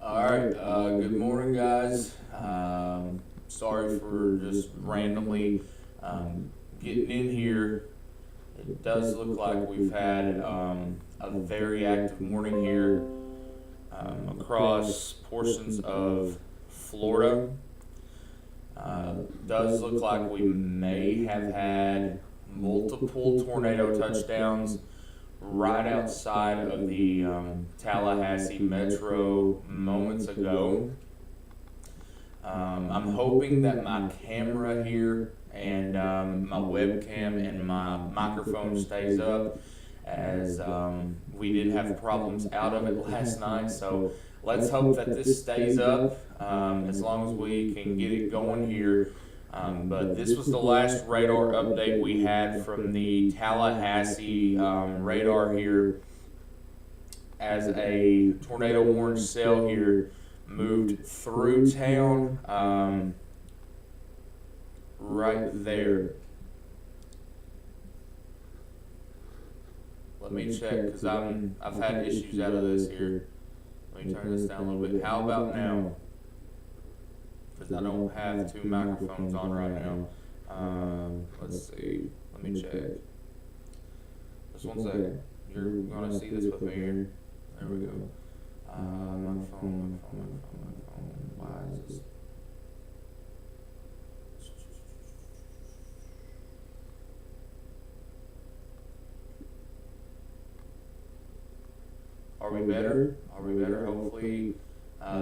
Alright, good morning, guys. Sorry for just randomly getting in here. It does look like we've had a very active morning here across portions of Florida. Does look like we may have had multiple tornado touchdowns right outside of the Tallahassee metro moments ago. I'm hoping that my camera here and my webcam and my microphone stays up, as we did have problems out of it last night. So let's hope that this stays up as long as we can get it going here. But this was the last radar update we had from the Tallahassee radar here, as a tornado warning cell here moved through town right there. Let me check, because I've had issues out of this here. Let me turn this down a little bit. How about now? Because I don't have two microphones on right now. Let's see. Let me check. Just one second. You're gonna see this with me here. There we go. My phone. Why is this? Are we better? Are we better? Hopefully.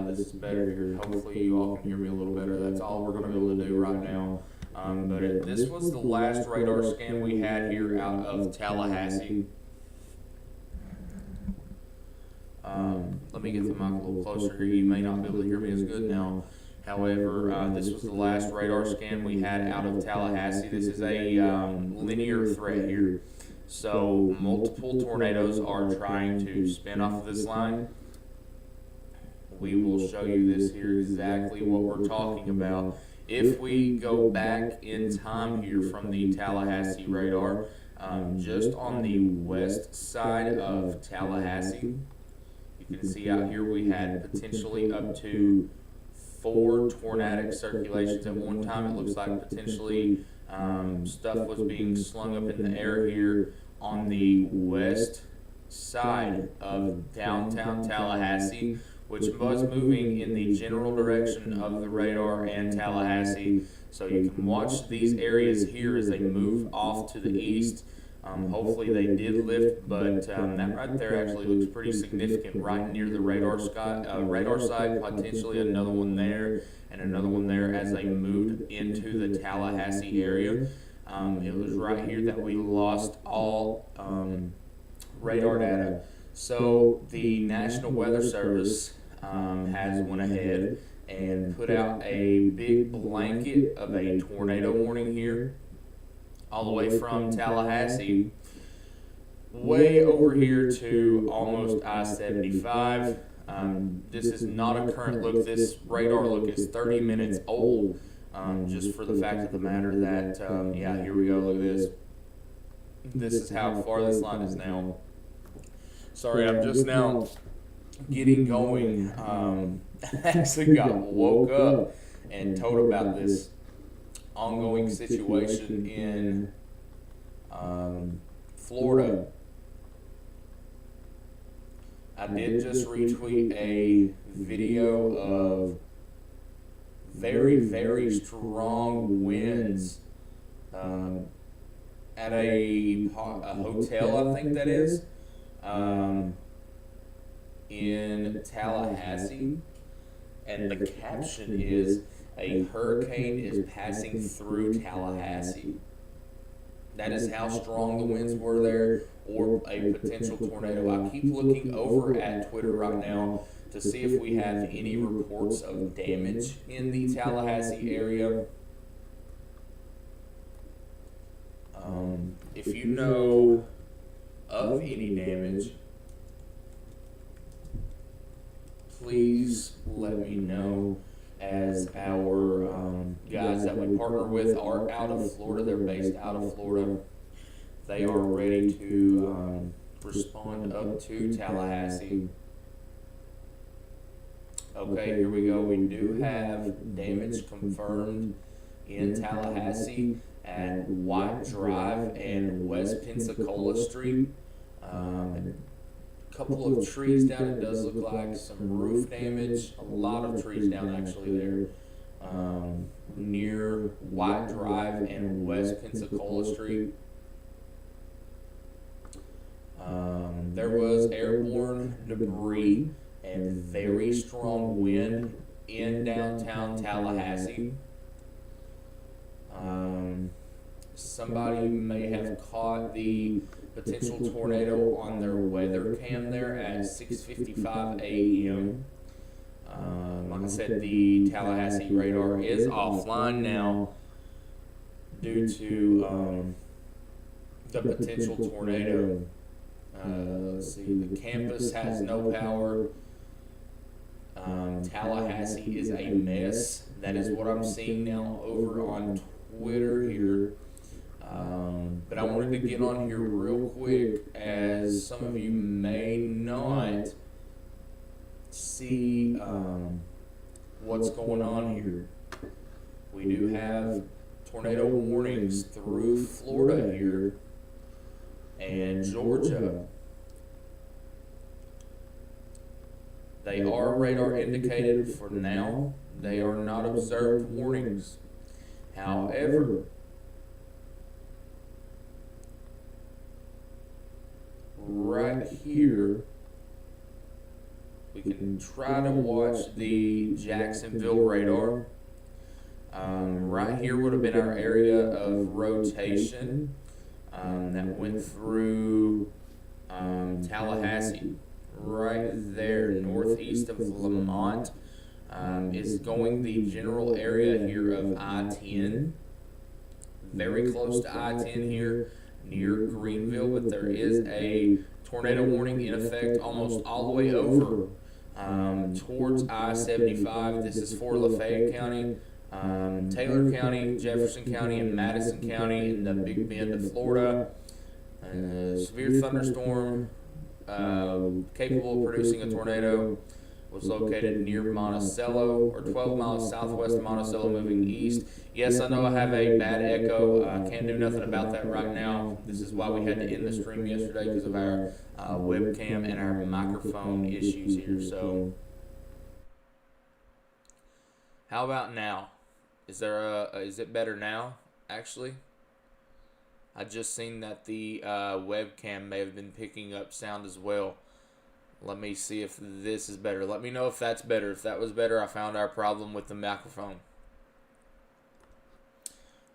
This is better here. Hopefully you all can hear me a little better. That's all we're going to be able to do right now. But this was the last radar scan we had here out of Tallahassee. Let me get the mic a little closer here. You may not be able to hear me as good now. However, this was the last radar scan we had out of Tallahassee. This is a linear threat here. So multiple tornadoes are trying to spin off of this line. We will show you this here, exactly what we're talking about. If we go back in time here from the Tallahassee radar, just on the west side of Tallahassee, you can see out here we had potentially up to 4 tornadic circulations at one time. It looks like potentially stuff was being slung up in the air here on the west side of downtown Tallahassee, which was moving in the general direction of the radar and Tallahassee. So you can watch these areas here as they move off to the east. Hopefully they did lift, but that right there actually looks pretty significant right near the radar side, potentially another one there and another one there as they moved into the Tallahassee area. It was right here that we lost all radar data. So the National Weather Service has went ahead and put out a big blanket of a tornado warning here, all the way from Tallahassee way over here to almost I-75. This is not a current look. This radar look is 30 minutes old, just for the fact of the matter that, yeah, here we go, look at this. This is how far this line is now. Sorry, I'm just now getting going. Actually got woke up and told about this ongoing situation in Florida. I did just retweet a video of very, very strong winds at a hotel, I think that is, in Tallahassee, and the caption is, "A hurricane is passing through Tallahassee." That is how strong the winds were there, or a potential tornado. I keep looking over at Twitter right now to see if we have any reports of damage in the Tallahassee area. If you know of any damage, please let me know, as our guys that we partner with are out of Florida. They're based out of Florida. They are ready to respond up to Tallahassee. Okay, here we go. We do have damage confirmed in Tallahassee at White Drive and West Pensacola Street. And a couple of trees down. It does look like some roof damage. A lot of trees down actually there. Near White Drive and West Pensacola Street. There was airborne debris and very strong wind in downtown Tallahassee. Somebody may have caught the potential tornado on their weather cam there at 6:55 a.m. Like I said, the Tallahassee radar is offline now due to the potential tornado. Let's see, the campus has no power. Tallahassee is a mess. That is what I'm seeing now over on Twitter here. But I wanted to get on here real quick, as some of you may not see what's going on here. We do have tornado warnings through Florida here and Georgia. They are radar indicated for now. They are not observed warnings. However, right here, we can try to watch the Jacksonville radar. Right here would have been our area of rotation that went through Tallahassee. Right there, northeast of Lamont, is going the general area here of I-10. Very close to I-10 here, near Greenville, but there is a tornado warning in effect almost all the way over towards I-75. This is for Lafayette County, Taylor County, Jefferson County, and Madison County in the Big Bend of Florida. Severe thunderstorm capable of producing a tornado was located near Monticello, or 12 miles southwest of Monticello, moving east. Yes, I know I have a bad echo. I can't do nothing about that right now. This is why we had to end the stream yesterday, because of our webcam and our microphone issues here. So, how about now? Is it better now, actually? I just seen that the webcam may have been picking up sound as well. Let me see if this is better. Let me know if that's better. If that was better, I found our problem with the microphone.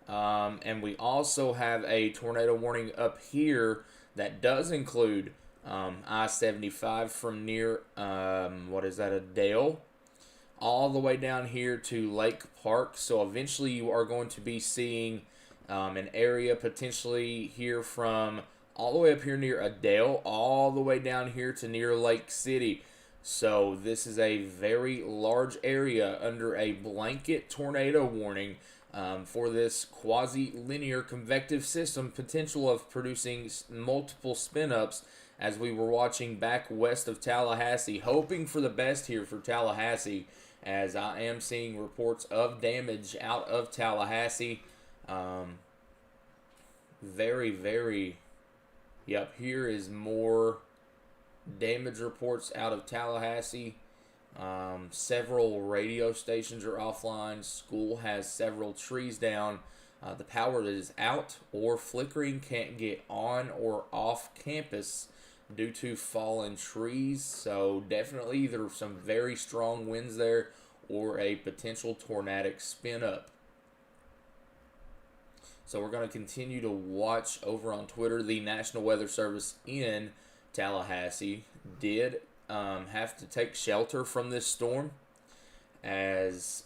And we also have a tornado warning up here that does include I-75 from near, Adele, all the way down here to Lake Park. So eventually you are going to be seeing an area potentially here from all the way up here near Adele, all the way down here to near Lake City. So this is a very large area under a blanket tornado warning for this quasi-linear convective system, potential of producing multiple spin-ups, as we were watching back west of Tallahassee, hoping for the best here for Tallahassee, as I am seeing reports of damage out of Tallahassee. Yep, here is more damage reports out of Tallahassee. Several radio stations are offline. School has several trees down. The power that is out or flickering can't get on or off campus due to fallen trees. So definitely either some very strong winds there or a potential tornadic spin up. So we're going to continue to watch over on Twitter. The National Weather Service in Tallahassee did have to take shelter from this storm, as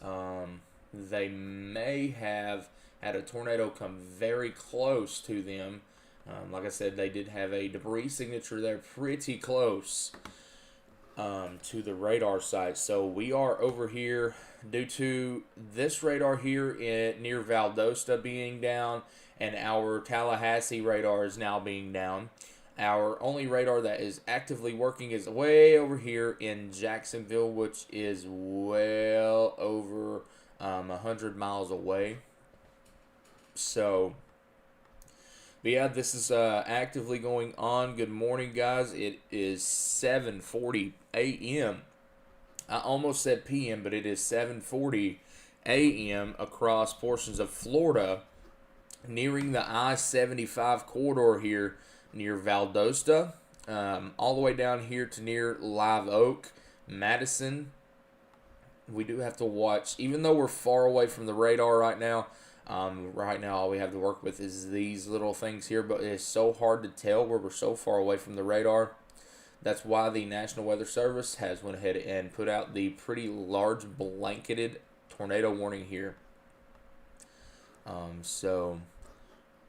they may have had a tornado come very close to them. Like I said, they did have a debris signature there pretty close to the radar site. So we are over here due to this radar here near Valdosta being down, and our Tallahassee radar is now being down. Our only radar that is actively working is way over here in Jacksonville, which is well over 100 miles away. So, but yeah, this is actively going on. Good morning, guys. It is 7:40 a.m. I almost said p.m., but it is 7:40 a.m. across portions of Florida, nearing the I-75 corridor here near Valdosta, all the way down here to near Live Oak, Madison. We do have to watch, even though we're far away from the radar right now. Right now, all we have to work with is these little things here, but it's so hard to tell where we're so far away from the radar. That's why the National Weather Service has went ahead and put out the pretty large blanketed tornado warning here. So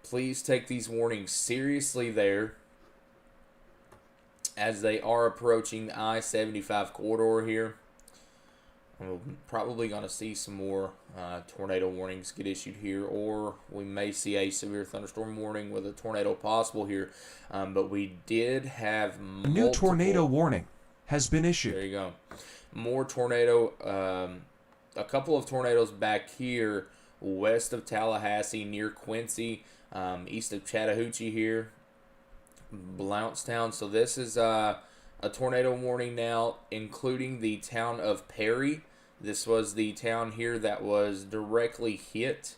please take these warnings seriously there, as they are approaching the I-75 corridor here. We're probably going to see some more tornado warnings get issued here, or we may see a severe thunderstorm warning with a tornado possible here. But we did have multiple... A new tornado warning has been issued. There you go. More tornado, a couple of tornadoes back here west of Tallahassee, near Quincy, east of Chattahoochee here, Blountstown. So this is a tornado warning now, including the town of Perry. This was the town here that was directly hit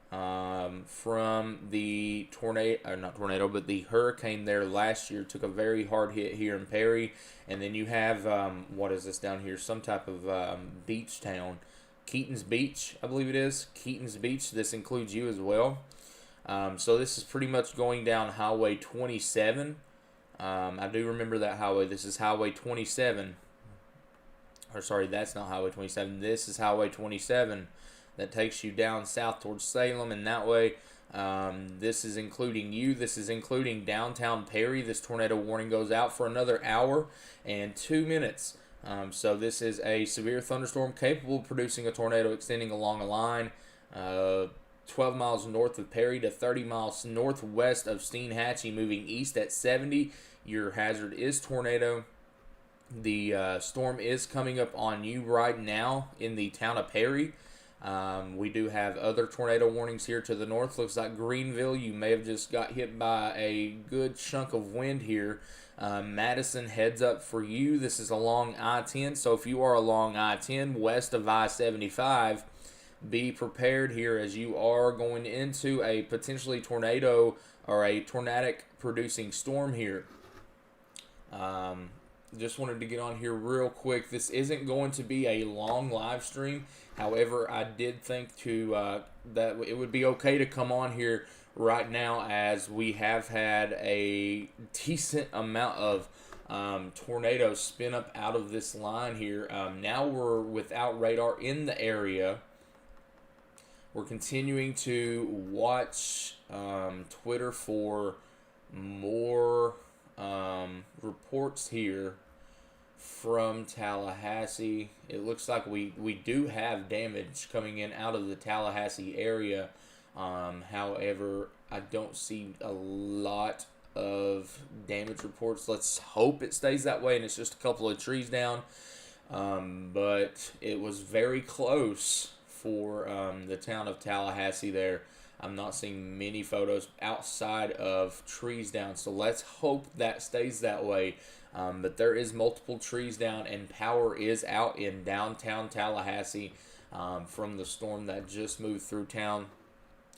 from the but the hurricane there last year. Took a very hard hit here in Perry. And then you have, what is this down here? Some type of beach town. Keaton's Beach, I believe it is. Keaton's Beach. This includes you as well. So this is pretty much going down Highway 27. I do remember that highway. This is Highway 27. Or sorry, that's not Highway 27. This is Highway 27 that takes you down south towards Salem, and that way. This is including you. This is including downtown Perry. This tornado warning goes out for another hour and 2 minutes. So this is a severe thunderstorm capable of producing a tornado extending along a line 12 miles north of Perry to 30 miles northwest of Steinhatchee, moving east at 70. Your hazard is tornado. The storm is coming up on you right now in the town of Perry. We do have other tornado warnings here to the north. Looks like Greenville, you may have just got hit by a good chunk of wind here. Madison, heads up for you. This is along I-10, so if you are along I-10 west of I-75, be prepared here as you are going into a potentially tornado or a tornadic producing storm here. Just wanted to get on here real quick. This isn't going to be a long live stream. However, I did think that it would be okay to come on here right now, as we have had a decent amount of tornadoes spin up out of this line here. Now we're without radar in the area. We're continuing to watch Twitter for more reports here from Tallahassee. It looks like we do have damage coming in out of the Tallahassee area. However, I don't see a lot of damage reports. Let's hope it stays that way and it's just a couple of trees down. But it was very close for the town of Tallahassee there. I'm not seeing many photos outside of trees down, so let's hope that stays that way. But there is multiple trees down, and power is out in downtown Tallahassee from the storm that just moved through town.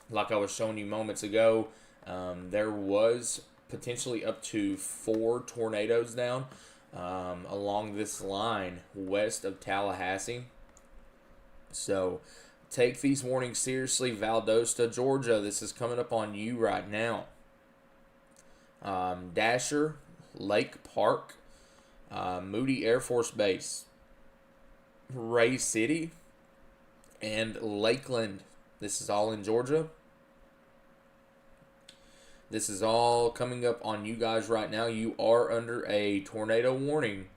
Like I was showing you moments ago, there was potentially up to 4 tornadoes down along this line west of Tallahassee. So take these warnings seriously. Valdosta, Georgia, this is coming up on you right now. Dasher, Lake Park, Moody Air Force Base, Ray City, and Lakeland. This is all in Georgia. This is all coming up on you guys right now. You are under a tornado warning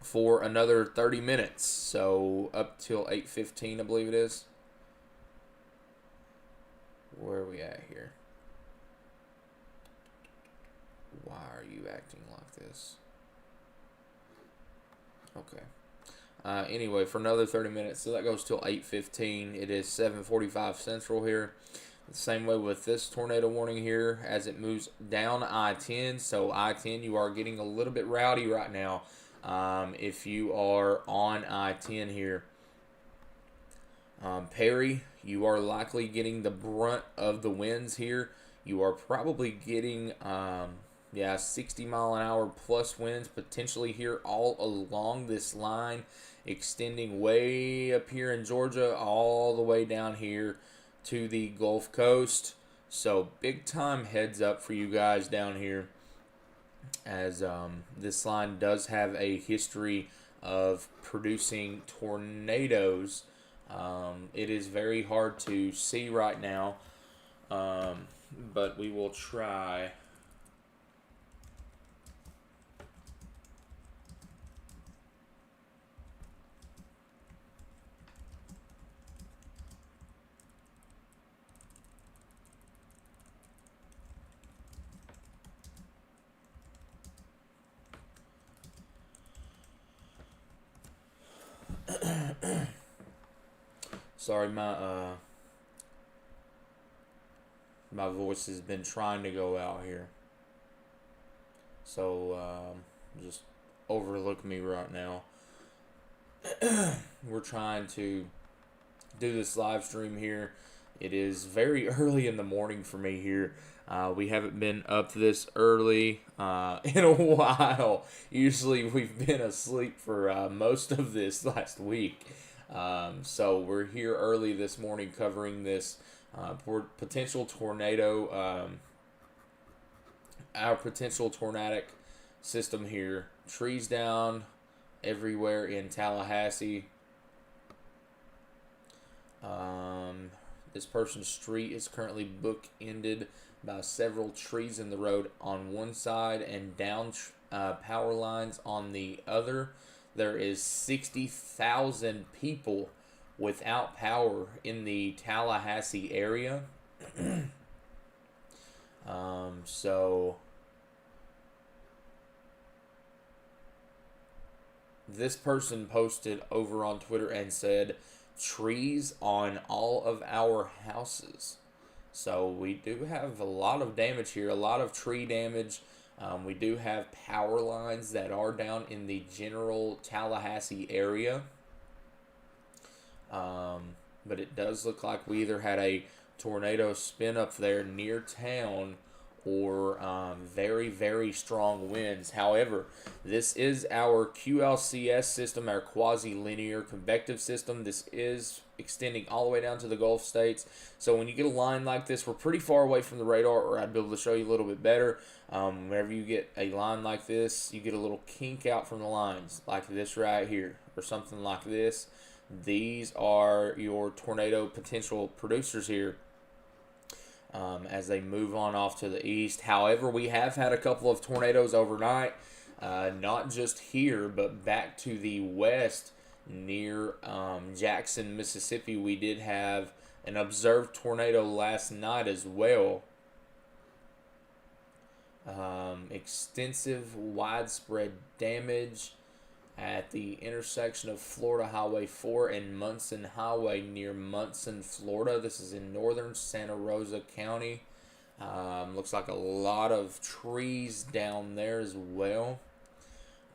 for another 30 minutes. So up till 8:15, I believe it is. Where are we at here? Why are you acting like this? Okay. Anyway, for another 30 minutes, so that goes till 8:15. It is 7:45 Central here. The same way with this tornado warning here as it moves down I-10. So I-10, you are getting a little bit rowdy right now. If you are on I-10 here, Perry, you are likely getting the brunt of the winds here. You are probably getting 60 mile an hour plus winds potentially here all along this line, extending way up here in Georgia all the way down here to the Gulf Coast. So big time heads up for you guys down here, as this line does have a history of producing tornadoes. It is very hard to see right now, but we will try. Sorry, my voice has been trying to go out here, so just overlook me right now. We're trying to do this live stream here. It is very early in the morning for me here. We haven't been up this early in a while. Usually we've been asleep for most of this last week. So we're here early this morning covering this potential tornado, our potential tornadic system here. Trees down everywhere in Tallahassee. This person's street is currently book-ended by several trees in the road on one side and down power lines on the other. There is 60,000 people without power in the Tallahassee area. So this person posted over on Twitter and said, trees on all of our houses. So we do have a lot of damage here, a lot of tree damage. We do have power lines that are down in the general Tallahassee area. But it does look like we either had a tornado spin up there near town or very, very strong winds. However, this is our QLCS system, our quasi-linear convective system. This is extending all the way down to the Gulf states. So when you get a line like this, we're pretty far away from the radar, or I'd be able to show you a little bit better. Whenever you get a line like this, you get a little kink out from the lines, like this right here, or something like this. These are your tornado potential producers here. As they move on off to the east. However, we have had a couple of tornadoes overnight, not just here, but back to the west near Jackson, Mississippi. We did have an observed tornado last night as well. Extensive, widespread damage at the intersection of Florida Highway 4 and Munson Highway near Munson, Florida. This is in northern Santa Rosa County. Looks like a lot of trees down there as well.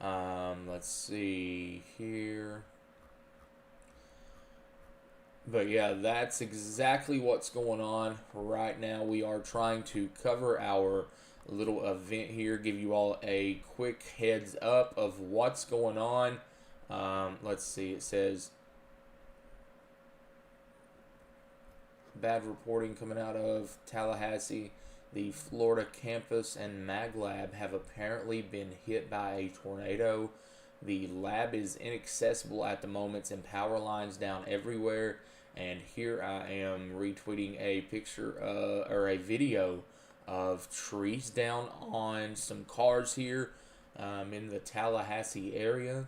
Let's see here. But yeah, that's exactly what's going on right now. We are trying to cover our little event here, give you all a quick heads up of what's going on. Let's see, it says bad reporting coming out of Tallahassee. The Florida campus and mag lab have apparently been hit by a tornado. The lab is inaccessible at the moment and power lines down everywhere. And here I am retweeting a picture or a video of trees down on some cars here in the Tallahassee area.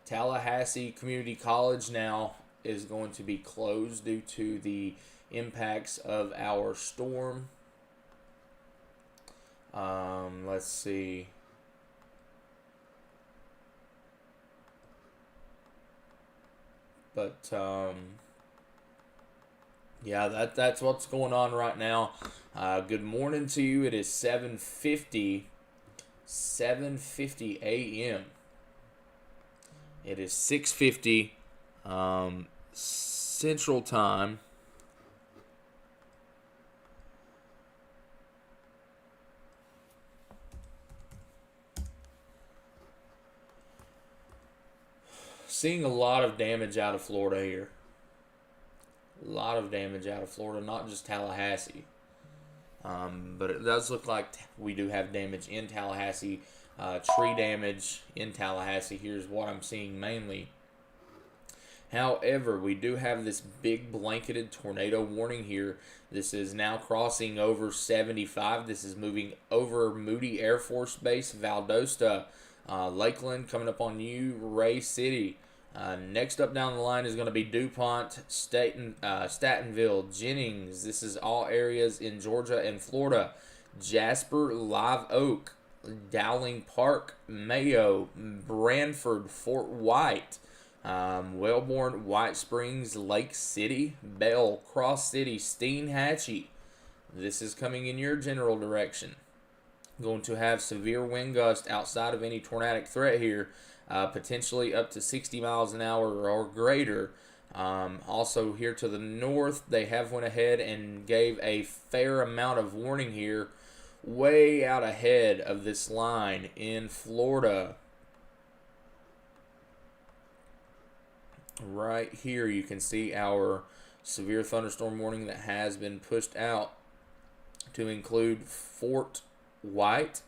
Tallahassee Community College now is going to be closed due to the impacts of our storm. Let's see. But yeah, that's what's going on right now. Good morning to you. It is 7:50 a.m. It is 6:50 Central Time. Seeing a lot of damage out of Florida here. A lot of damage out of Florida, not just Tallahassee. But it does look like we do have damage in Tallahassee. Tree damage in Tallahassee. Here's what I'm seeing mainly. However, we do have this big blanketed tornado warning here. This is now crossing over 75. This is moving over Moody Air Force Base, Valdosta, Lakeland, coming up on you, Ray City. Next up down the line is going to be DuPont, Statenville, Jennings. This is all areas in Georgia and Florida. Jasper, Live Oak, Dowling Park, Mayo, Branford, Fort White, Wellborn, White Springs, Lake City, Bell, Cross City, Steinhatchee. This is coming in your general direction. Going to have severe wind gusts outside of any tornadic threat here, potentially up to 60 miles an hour or greater. Also here to the north, they have went ahead and gave a fair amount of warning here, way out ahead of this line in Florida. Right here you can see our severe thunderstorm warning that has been pushed out to include Fort White,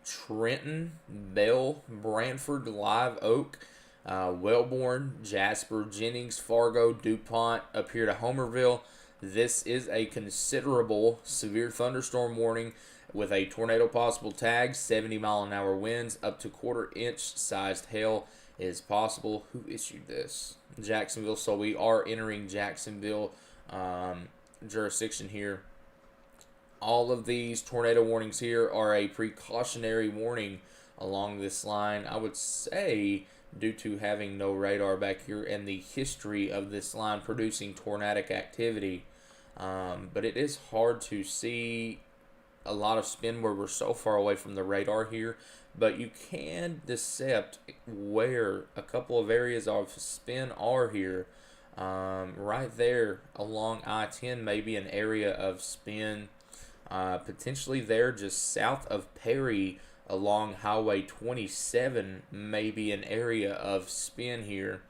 Trenton, Bell, Branford, Live Oak, Wellborn, Jasper, Jennings, Fargo, DuPont, up here to Homerville. This is a considerable severe thunderstorm warning with a tornado possible tag. 70-mile-an-hour winds, up to quarter-inch sized hail is possible. Who issued this? Jacksonville. So we are entering Jacksonville jurisdiction here. All of these tornado warnings here are a precautionary warning along this line. I would say due to having no radar back here and the history of this line producing tornadic activity. But it is hard to see a lot of spin where we're so far away from the radar here. But you can decept where a couple of areas of spin are here. Right there along I-10 may be an area of spin. Potentially there just south of Perry along Highway 27 may be an area of spin here.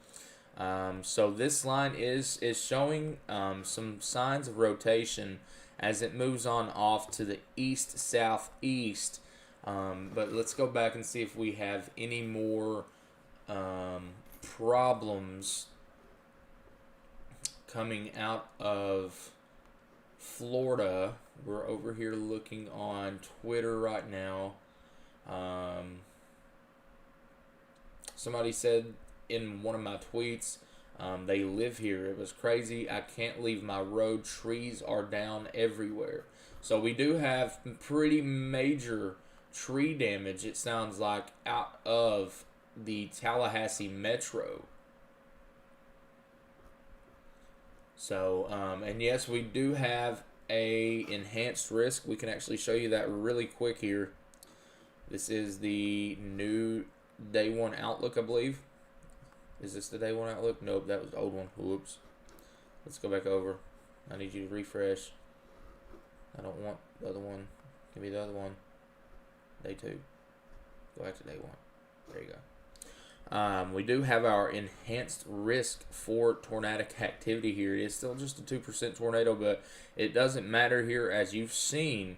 So this line is showing some signs of rotation as it moves on off to the east-southeast. But let's go back and see if we have any more problems coming out of Florida. We're over here looking on Twitter right now. Somebody said in one of my tweets, they live here. It was crazy. I can't leave my road. Trees are down everywhere. So we do have pretty major tree damage, it sounds like, out of the Tallahassee metro. So, and yes, we do have a enhanced risk. We can actually show you that really quick here. This is the new day one outlook, I believe. Is this the day one outlook? Nope, that was the old one. Whoops. Let's go back over. I need you to refresh. I don't want the other one. Give me the other one. Day two. Go back to day one. There you go. We do have our enhanced risk for tornadic activity here. It is still just a 2% tornado, but it doesn't matter here, as you've seen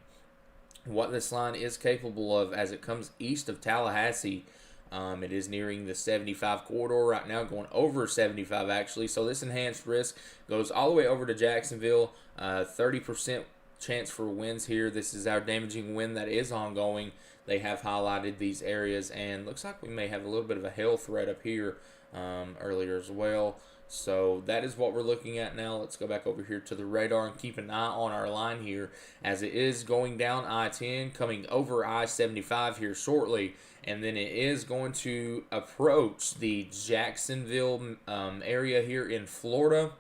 what this line is capable of as it comes east of Tallahassee. It is nearing the 75 corridor right now, going over 75 actually. So this enhanced risk goes all the way over to Jacksonville. 30% chance for winds here. This is our damaging wind that is ongoing. They have highlighted these areas, and looks like we may have a little bit of a hail threat up here earlier as well. So that is what we're looking at now. Let's go back over here to the radar and keep an eye on our line here as it is going down I-10, coming over I-75 here shortly. And then it is going to approach the Jacksonville area here in Florida.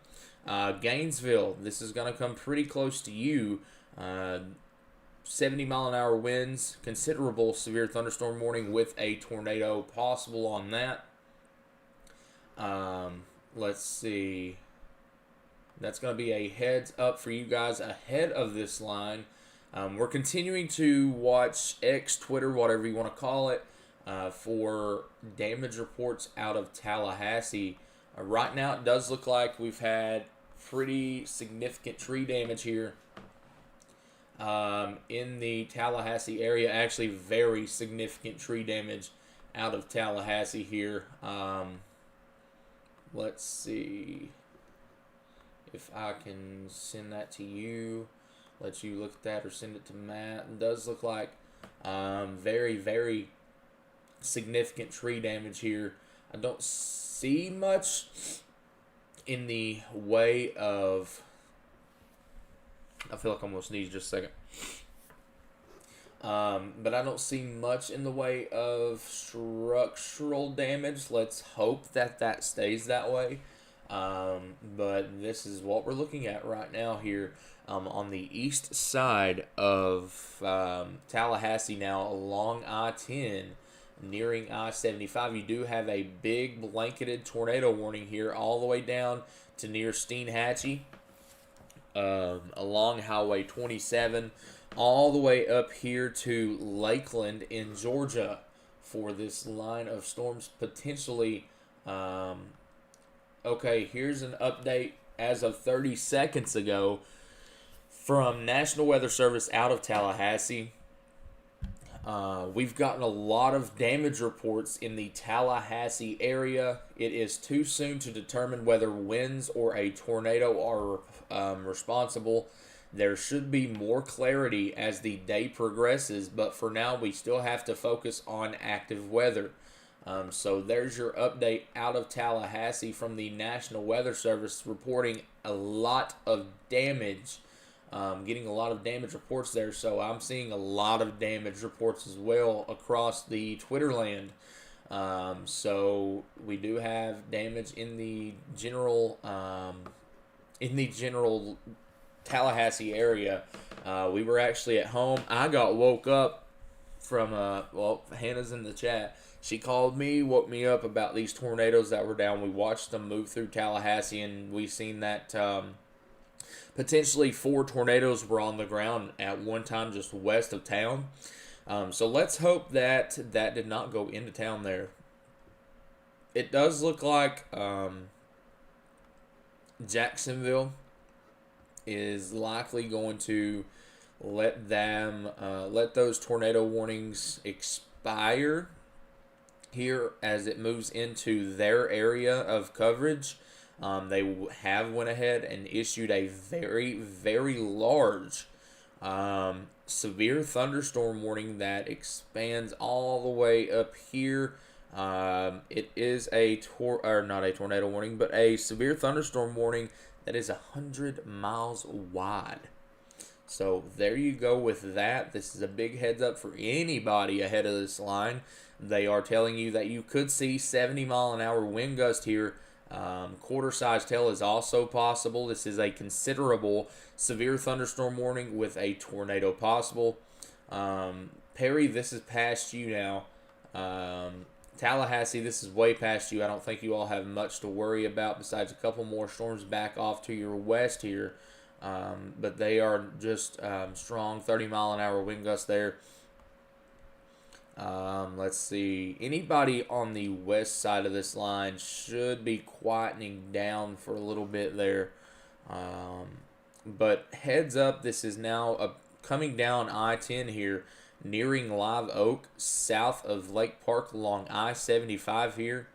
Gainesville, this is going to come pretty close to you. 70-mile-an-hour winds, considerable severe thunderstorm warning with a tornado possible on that. Let's see. That's going to be a heads up for you guys ahead of this line. We're continuing to watch X, Twitter, whatever you want to call it, for damage reports out of Tallahassee. Right now, it does look like we've had pretty significant tree damage here in the Tallahassee area. Actually, very significant tree damage out of Tallahassee here. Let's see if I can send that to you, let you look at that, or send it to Matt. It does look like very, very significant tree damage here. I don't see much in the way of... I feel like I'm going to sneeze just a second. But I don't see much in the way of structural damage. Let's hope that that stays that way. But this is what we're looking at right now here on the east side of Tallahassee now along I-10, nearing I-75. You do have a big blanketed tornado warning here all the way down to near Steinhatchee, along Highway 27, all the way up here to Lakeland in Georgia for this line of storms potentially. Okay, here's an update as of 30 seconds ago from National Weather Service out of Tallahassee. We've gotten a lot of damage reports in the Tallahassee area. It is too soon to determine whether winds or a tornado are responsible. There should be more clarity as the day progresses, but for now we still have to focus on active weather. So there's your update out of Tallahassee from the National Weather Service, reporting a lot of damage, getting a lot of damage reports there. So I'm seeing a lot of damage reports as well across the Twitter land. So we do have damage in the general Tallahassee area. We were actually at home. I got woke up from Hannah's in the chat. She called me, woke me up about these tornadoes that were down. We watched them move through Tallahassee, and we seen that potentially 4 tornadoes were on the ground at one time just west of town. So let's hope that that did not go into town there. It does look like Jacksonville is likely going to let those tornado warnings expire here as it moves into their area of coverage. They have went ahead and issued a very, very large severe thunderstorm warning that expands all the way up here. It is not a tornado warning, but a severe thunderstorm warning that is 100 miles wide. So there you go with that. This is a big heads up for anybody ahead of this line. They are telling you that you could see 70-mile-an-hour wind gust here. Quarter-size tail is also possible. This is a considerable severe thunderstorm warning with a tornado possible. Perry, this is past you now. Tallahassee, this is way past you. I don't think you all have much to worry about besides a couple more storms back off to your west here. But they are just strong 30-mile-an-hour wind gusts there. Let's see. Anybody on the west side of this line should be quietening down for a little bit there. But heads up, this is now coming down I-10 here, nearing Live Oak, south of Lake Park along I-75 here.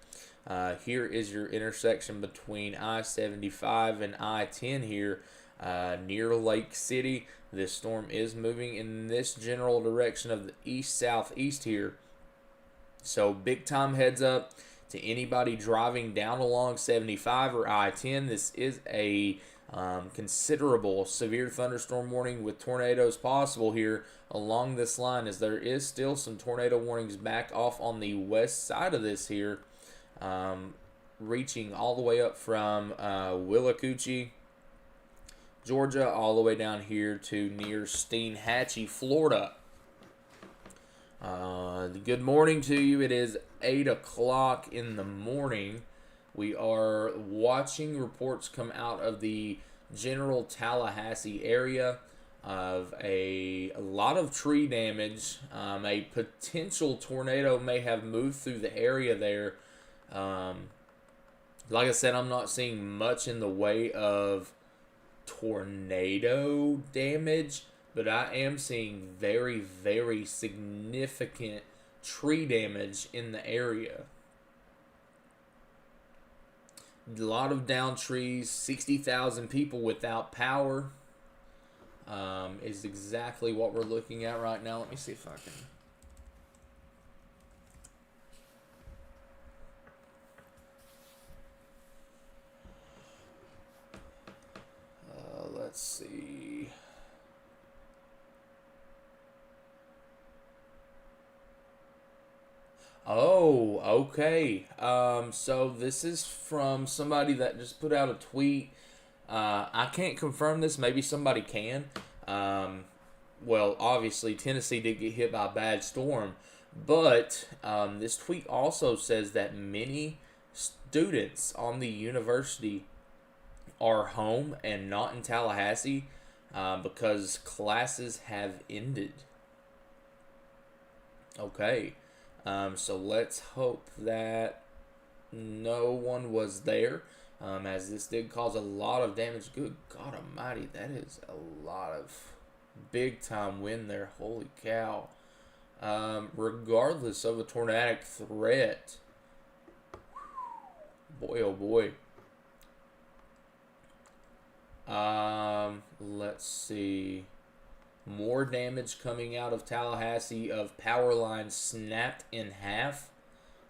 Here is your intersection between I-75 and I-10 here, near Lake City. This storm is moving in this general direction of the east-southeast here. So big time heads up. to anybody driving down along 75 or I-10. This is a considerable severe thunderstorm warning with tornadoes possible here along this line, as there is still some tornado warnings back off on the west side of this here, reaching all the way up from Willacoochee, Georgia, all the way down here to near Steinhatchee, Florida. Good morning to you. It is 8 o'clock in the morning. We are watching reports come out of the general Tallahassee area of a lot of tree damage. A potential tornado may have moved through the area there. Like I said, I'm not seeing much in the way of tornado damage, but I am seeing very, very significant tree damage in the area. A lot of downed trees, 60,000 people without power is exactly what we're looking at right now. Let me see if I can... let's see. Oh, okay. So this is from somebody that just put out a tweet. I can't confirm this. Maybe somebody can. Well, obviously, Tennessee did get hit by a bad storm. But this tweet also says that many students on the university are home and not in Tallahassee because classes have ended. Okay. So let's hope that no one was there, as this did cause a lot of damage. Good God almighty, that is a lot of big time wind there. Holy cow. Regardless of a tornadic threat, boy oh boy. Let's see. More damage coming out of Tallahassee of power lines snapped in half.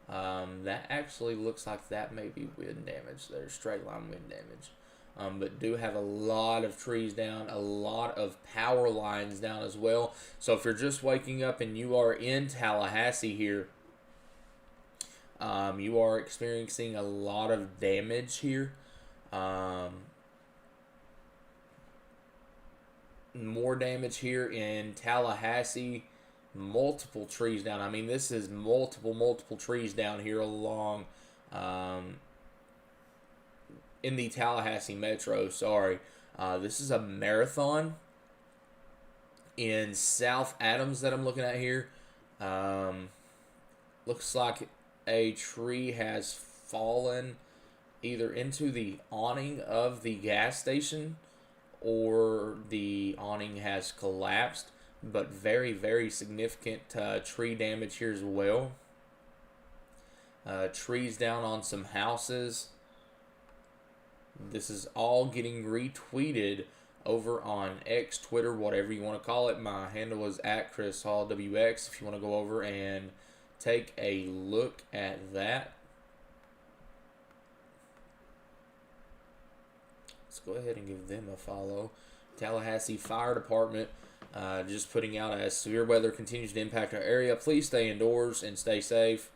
That actually looks like that may be wind damage there, straight line wind damage. But do have a lot of trees down, a lot of power lines down as well. So if you're just waking up and you are in Tallahassee here, you are experiencing a lot of damage here. More damage here in Tallahassee. Multiple trees down. I mean, this is multiple trees down here along in the Tallahassee Metro. Sorry. This is a marathon in South Adams that I'm looking at here. Looks like a tree has fallen either into the awning of the gas station or the awning has collapsed, but very, very significant tree damage here as well. Trees down on some houses. This is all getting retweeted over on X, Twitter, whatever you want to call it. My handle is @ChrisHallWX if you want to go over and take a look at that. Let's go ahead and give them a follow. Tallahassee Fire Department just putting out, as severe weather continues to impact our area, please stay indoors and stay safe.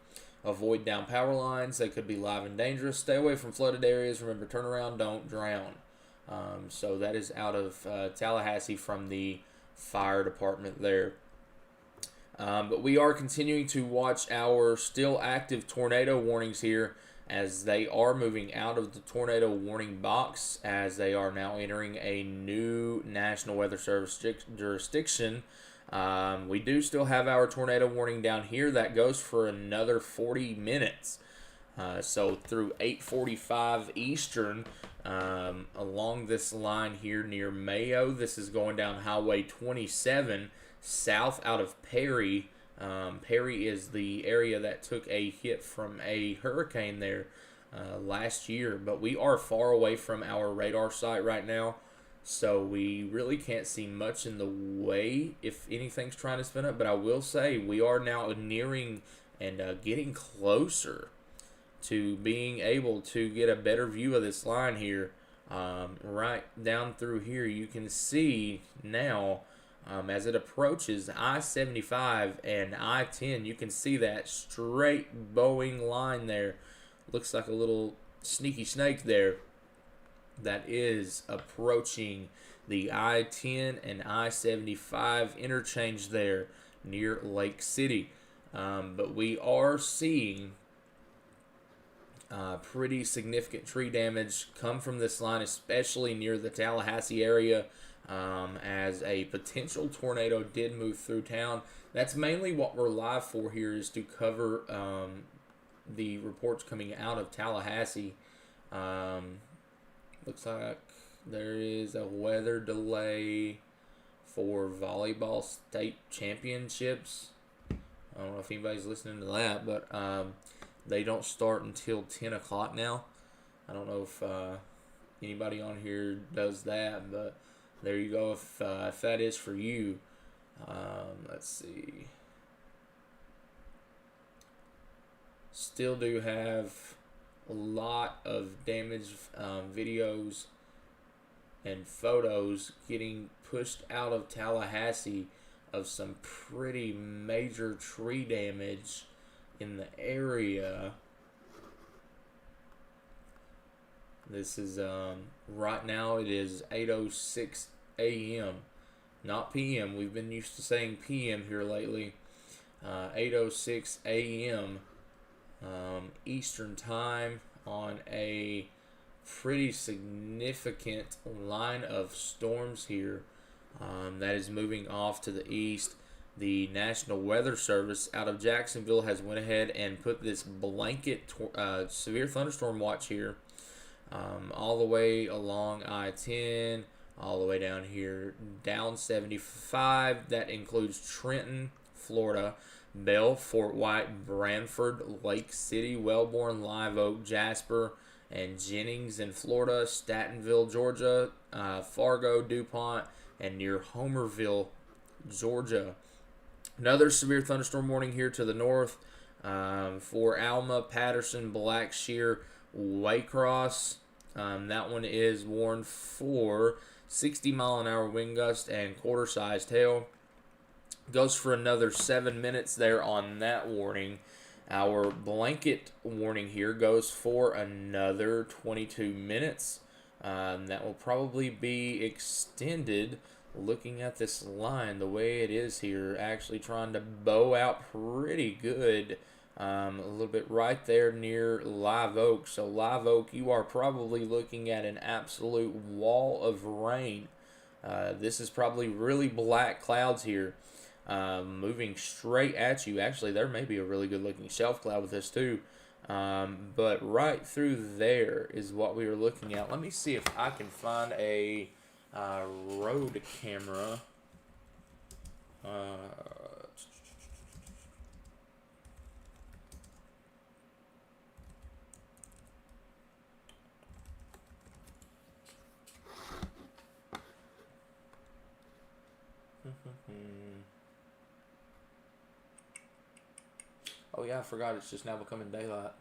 Avoid down power lines. They could be live and dangerous. Stay away from flooded areas. Remember, turn around, don't drown. So that is out of Tallahassee from the fire department there. But we are continuing to watch our still active tornado warnings here, as they are moving out of the tornado warning box, as they are now entering a new National Weather Service jurisdiction. We do still have our tornado warning down here that goes for another 40 minutes. So through 8:45 Eastern, along this line here near Mayo. This is going down Highway 27 south out of Perry. Perry is the area that took a hit from a hurricane there last year, but we are far away from our radar site right now, so we really can't see much in the way if anything's trying to spin up. But I will say we are now nearing and getting closer to being able to get a better view of this line here. Right down through here, you can see now as it approaches I-75 and I-10, you can see that straight bowing line there. Looks like a little sneaky snake there that is approaching the I-10 and I-75 interchange there near Lake City. But we are seeing pretty significant tree damage come from this line, especially near the Tallahassee area, as a potential tornado did move through town. That's mainly what we're live for here, is to cover the reports coming out of Tallahassee. Looks like there is a weather delay for volleyball state championships. I don't know if anybody's listening to that, but they don't start until 10 o'clock now. I don't know if anybody on here does that, but there you go. If that is for you, let's see. Still do have a lot of damage videos and photos getting pushed out of Tallahassee of some pretty major tree damage in the area. This is right now it is 8:06 a.m. not p.m. We've been used to saying p.m. here lately. 8:06 a.m. Eastern time on a pretty significant line of storms here that is moving off to the east. The National Weather Service out of Jacksonville has went ahead and put this blanket severe thunderstorm watch here all the way along I-10, all the way down here, down 75. That includes Trenton, Florida, Bell, Fort White, Branford, Lake City, Wellborn, Live Oak, Jasper, and Jennings in Florida, Statenville, Georgia, Fargo, DuPont, and near Homerville, Georgia. Another severe thunderstorm warning here to the north for Alma, Patterson, Blackshear, Waycross. That one is warned for 60-mile-an-hour wind gust and quarter-sized hail. Goes for another 7 minutes there on that warning. Our blanket warning here goes for another 22 minutes. That will probably be extended. Looking at this line, the way it is here, actually trying to bow out pretty good. A little bit right there near Live Oak. So Live Oak, you are probably looking at an absolute wall of rain. This is probably really black clouds here. Moving straight at you. Actually, there may be a really good looking shelf cloud with this too. But right through there is what we are looking at. Let me see if I can find a road camera. Oh yeah, I forgot it's just now becoming daylight.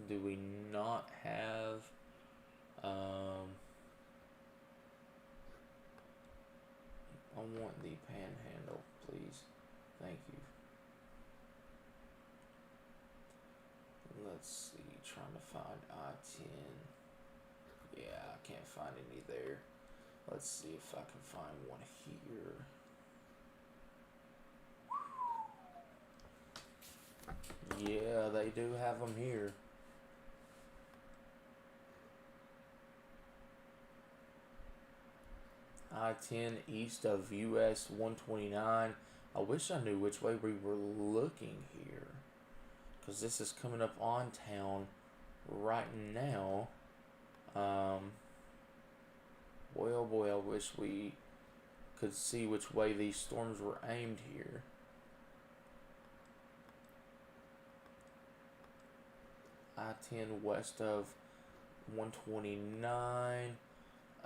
Do we not have I want the panhandle, please. Thank you. Let's see, trying to find I-10. Yeah, I can't find any there. Let's see if I can find one here. Yeah, they do have them here. I-10 east of US 129. I wish I knew which way we were looking here, because this is coming up on town right now. Boy, oh boy, I wish we could see which way these storms were aimed here. I-10 west of 129.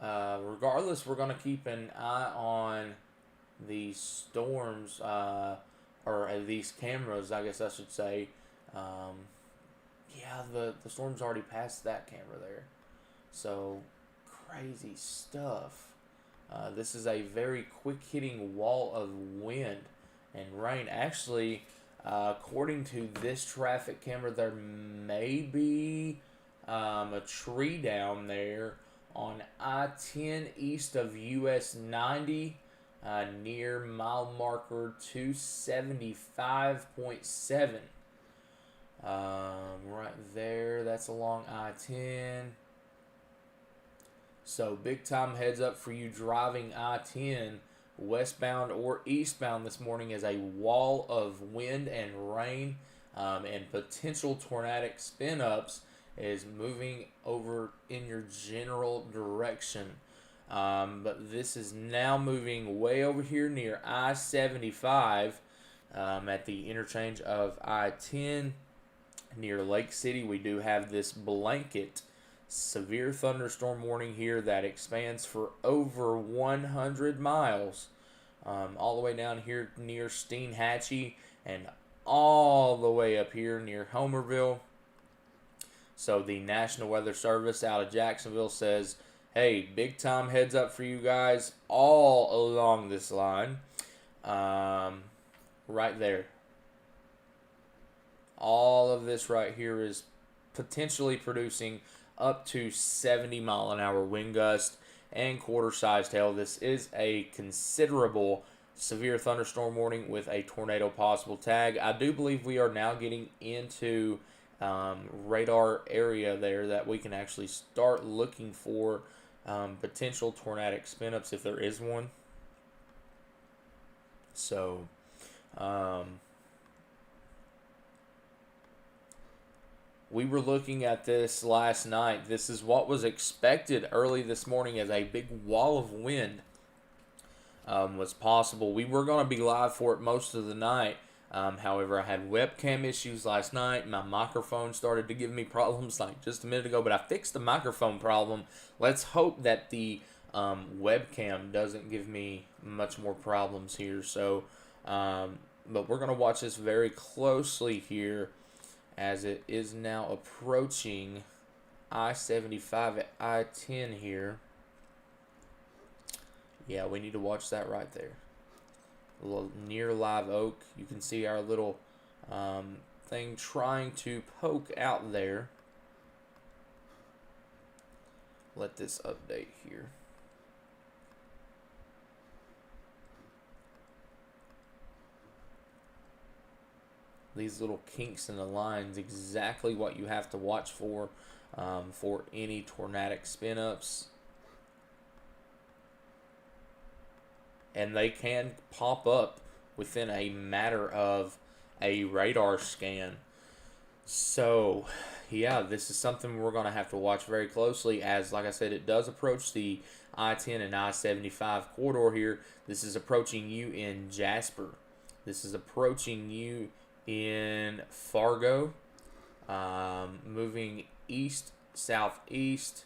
Regardless, we're going to keep an eye on the storms or these cameras, I guess I should say. Yeah, the storm's already passed that camera there. So, crazy stuff. This is a very quick hitting wall of wind and rain. Actually, according to this traffic camera, there may be a tree down there on I-10 east of US 90 near mile marker 275.7. Right there, that's along I-10. So big time heads up for you driving I-10 westbound or eastbound this morning as a wall of wind and rain and potential tornadic spin ups is moving over in your general direction. But this is now moving way over here near I-75 at the interchange of I-10 near Lake City. We do have this blanket severe thunderstorm warning here that expands for over 100 miles all the way down here near Steinhatchee and all the way up here near Homerville. So the National Weather Service out of Jacksonville says, hey, big time heads up for you guys all along this line. Right there. All of this right here is potentially producing up to 70 mile an hour wind gust and quarter-sized hail. This is a considerable severe thunderstorm warning with a tornado possible tag. I do believe we are now getting into radar area there that we can actually start looking for potential tornadic spin-ups if there is one. So, we were looking at this last night. This is what was expected early this morning as a big wall of wind was possible. We were going to be live for it most of the night. However, I had webcam issues last night. My microphone started to give me problems like just a minute ago, but I fixed the microphone problem. Let's hope that the webcam doesn't give me much more problems here. So, but we're going to watch this very closely here as it is now approaching I-75 at I-10 here. Yeah, we need to watch that right there. A little near Live Oak. You can see our little thing trying to poke out there. Let this update here. These little kinks in the lines, exactly what you have to watch for any tornadic spin-ups. And they can pop up within a matter of a radar scan. So, yeah, this is something we're going to have to watch very closely as, like I said, it does approach the I-10 and I-75 corridor here. This is approaching you in Jasper. This is approaching you in Fargo, moving east, southeast,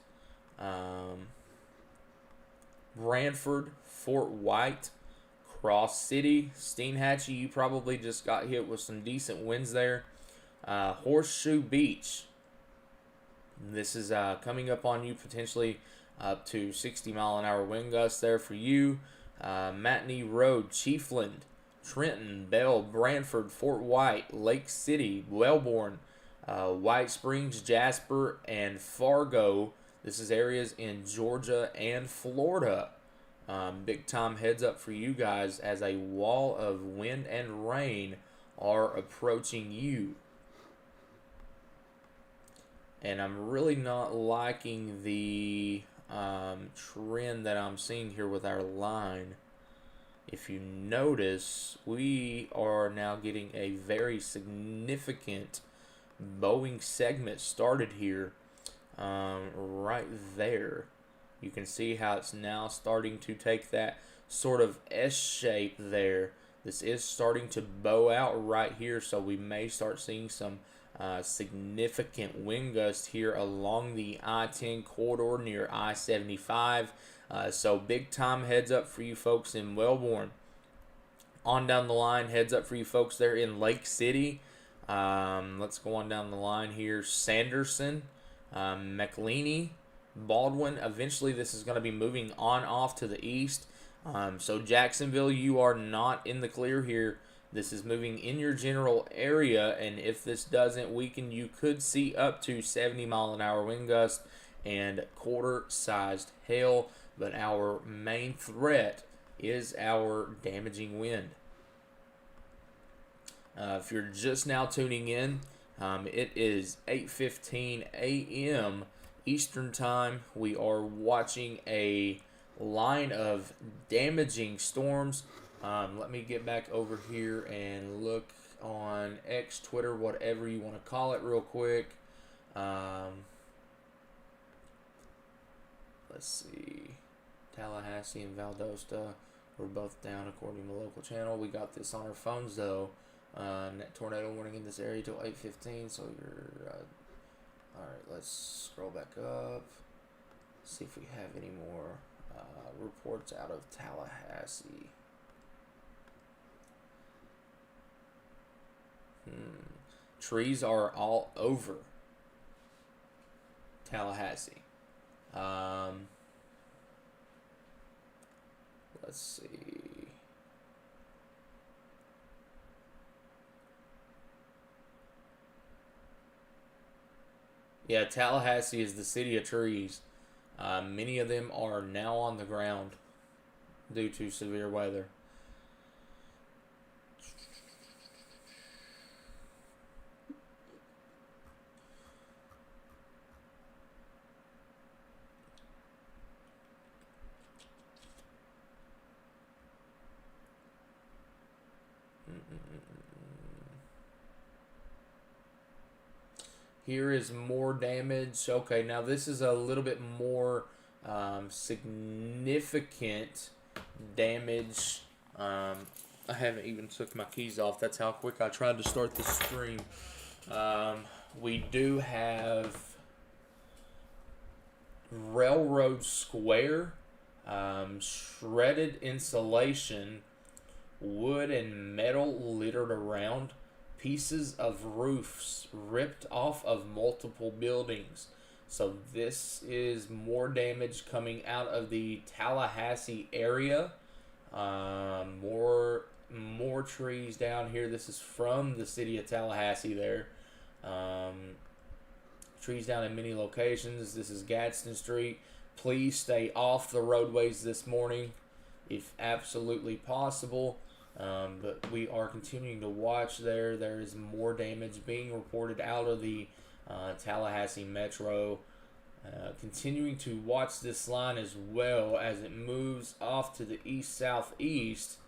Brantford, Fort White, Cross City, Steinhatchee. You probably just got hit with some decent winds there. Horseshoe Beach. This is coming up on you potentially up to 60 mile an hour wind gusts there for you. Matinee Road, Chiefland, Trenton, Bell, Brantford, Fort White, Lake City, Wellborn, White Springs, Jasper, and Fargo. This is areas in Georgia and Florida. Big time heads up for you guys as a wall of wind and rain are approaching you. And I'm really not liking the trend that I'm seeing here with our line. If you notice, we are now getting a very significant bowing segment started here right there. You can see how it's now starting to take that sort of S shape there. This is starting to bow out right here, so we may start seeing some significant wind gusts here along the I-10 corridor near I-75. So big time heads up for you folks in Wellborn. On down the line, heads up for you folks there in Lake City. Let's go on down the line here. Sanderson, McLeany, Baldwin. Eventually, this is going to be moving on off to the east. So Jacksonville, you are not in the clear here. This is moving in your general area, and if this doesn't weaken, you could see up to 70-mile-an-hour wind gust and quarter-sized hail. But our main threat is our damaging wind. If you're just now tuning in, it is 8:15 a.m. Eastern Time. We are watching a line of damaging storms. Let me get back over here and look on X, Twitter, whatever you want to call it real quick. Let's see. Tallahassee and Valdosta were both down according to the local channel. We got this on our phones though. Net tornado warning in this area till 8:15. So you're all right. Let's scroll back up. See if we have any more reports out of Tallahassee. Trees are all over Tallahassee. Let's see. Yeah, Tallahassee is the city of trees. Many of them are now on the ground due to severe weather. Here is more damage. Okay, now this is a little bit more significant damage. I haven't even took my keys off. That's how quick I tried to start the stream. We do have Railroad Square, shredded insulation, wood and metal littered around, pieces of roofs ripped off of multiple buildings. So this is more damage coming out of the Tallahassee area. More trees down here. This is from the city of Tallahassee there. Trees down in many locations. This is Gadsden Street. Please stay off the roadways this morning if absolutely possible. But we are continuing to watch there. There is more damage being reported out of the Tallahassee Metro. Continuing to watch this line as well as it moves off to the east-southeast,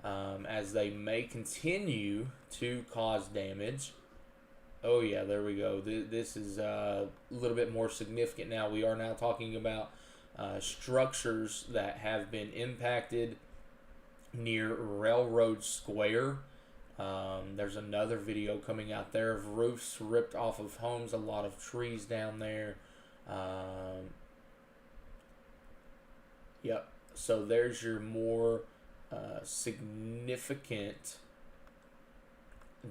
as they may continue to cause damage. Oh yeah, there we go. This is a little bit more significant now. We are now talking about structures that have been impacted near Railroad Square. There's another video coming out there of roofs ripped off of homes, a lot of trees down there. Yep, so there's your more significant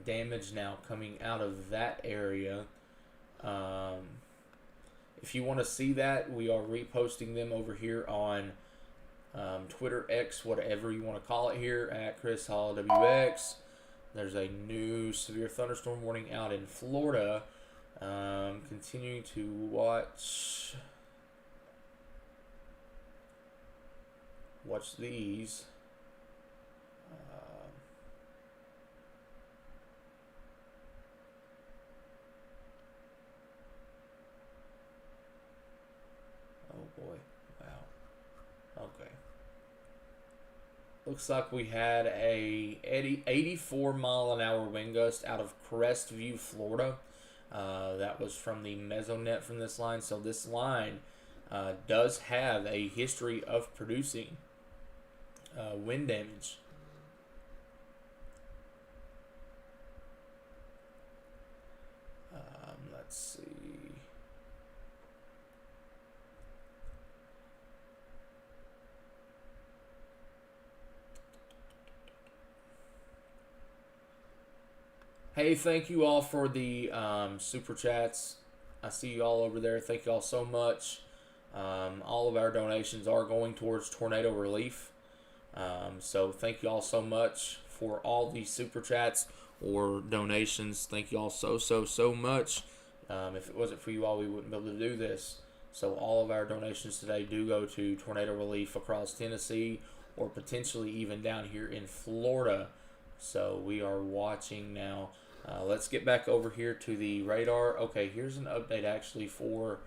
damage now coming out of that area. If you want to see that, we are reposting them over here on Twitter, X, whatever you want to call it here, at Chris Hall WX. There's a new severe thunderstorm warning out in Florida. Continuing to watch these. Oh boy, wow. Okay. Looks like we had a 84-mile-an-hour wind gust out of Crestview, Florida. That was from the Mesonet from this line. So this line does have a history of producing wind damage. Let's see. Hey, thank you all for the super chats. I see you all over there. Thank you all so much. All of our donations are going towards tornado relief. So thank you all so much for all these super chats or donations. Thank you all so much. If it wasn't for you all, we wouldn't be able to do this. So all of our donations today do go to tornado relief across Tennessee or potentially even down here in Florida. So we are watching now. Let's get back over here to the radar. Okay, here's an update actually for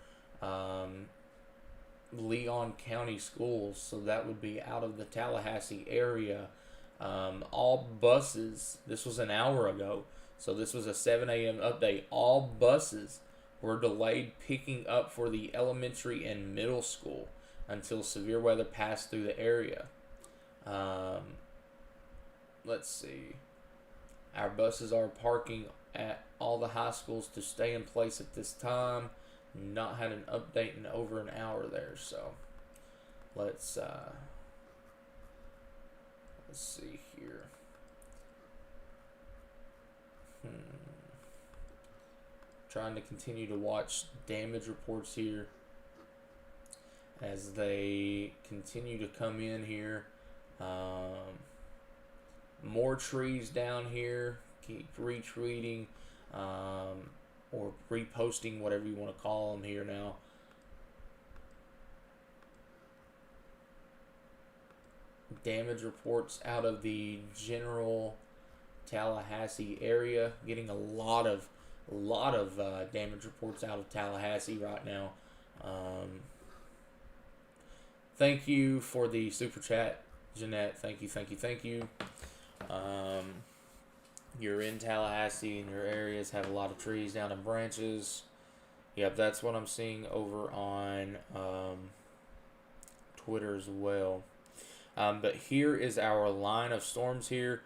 Leon County schools. So that would be out of the Tallahassee area. All buses, this was an hour ago, so this was a 7 a.m. update. All buses were delayed picking up for the elementary and middle school until severe weather passed through the area. Let's see. Our buses are parking at all the high schools to stay in place at this time. Not had an update in over an hour there, so let's see here. Trying to continue to watch damage reports here as they continue to come in here. More trees down here. Keep retweeting or reposting, whatever you want to call them here now. Damage reports out of the general Tallahassee area. Getting a lot of damage reports out of Tallahassee right now. Thank you for the super chat, Jeanette. Thank you. You're in Tallahassee and your areas have a lot of trees down and branches. Yep, that's what I'm seeing over on Twitter as well. But here is our line of storms here.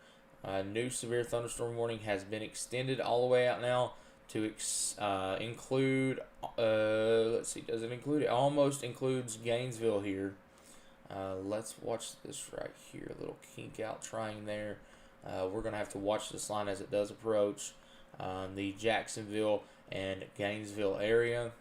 New severe thunderstorm warning has been extended all the way out now to include, let's see, does it include? It almost includes Gainesville here. Let's watch this right here. A little kink out trying there. We're going to have to watch this line as it does approach the Jacksonville and Gainesville area.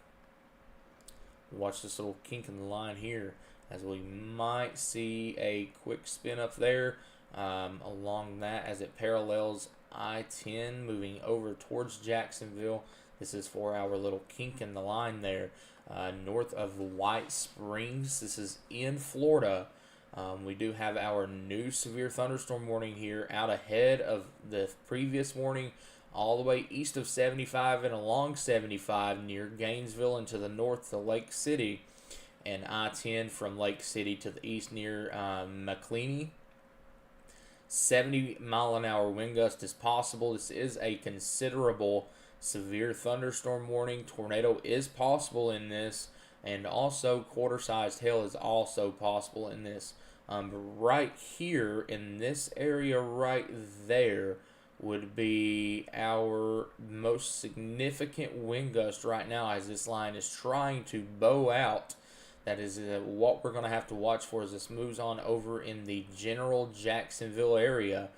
Watch this little kink in the line here as we might see a quick spin up there along that as it parallels I-10 moving over towards Jacksonville. This is for our little kink in the line there north of White Springs. This is in Florida. We do have our new severe thunderstorm warning here out ahead of the previous warning all the way east of 75 and along 75 near Gainesville and to the north to Lake City, and I-10 from Lake City to the east near McLeany. 70-mile-an-hour wind gust is possible. This is a considerable severe thunderstorm warning. Tornado is possible in this, and also quarter-sized hail is also possible in this. Right here in this area right there would be our most significant wind gust right now as this line is trying to bow out. That is what we're going to have to watch for as this moves on over in the general Jacksonville area.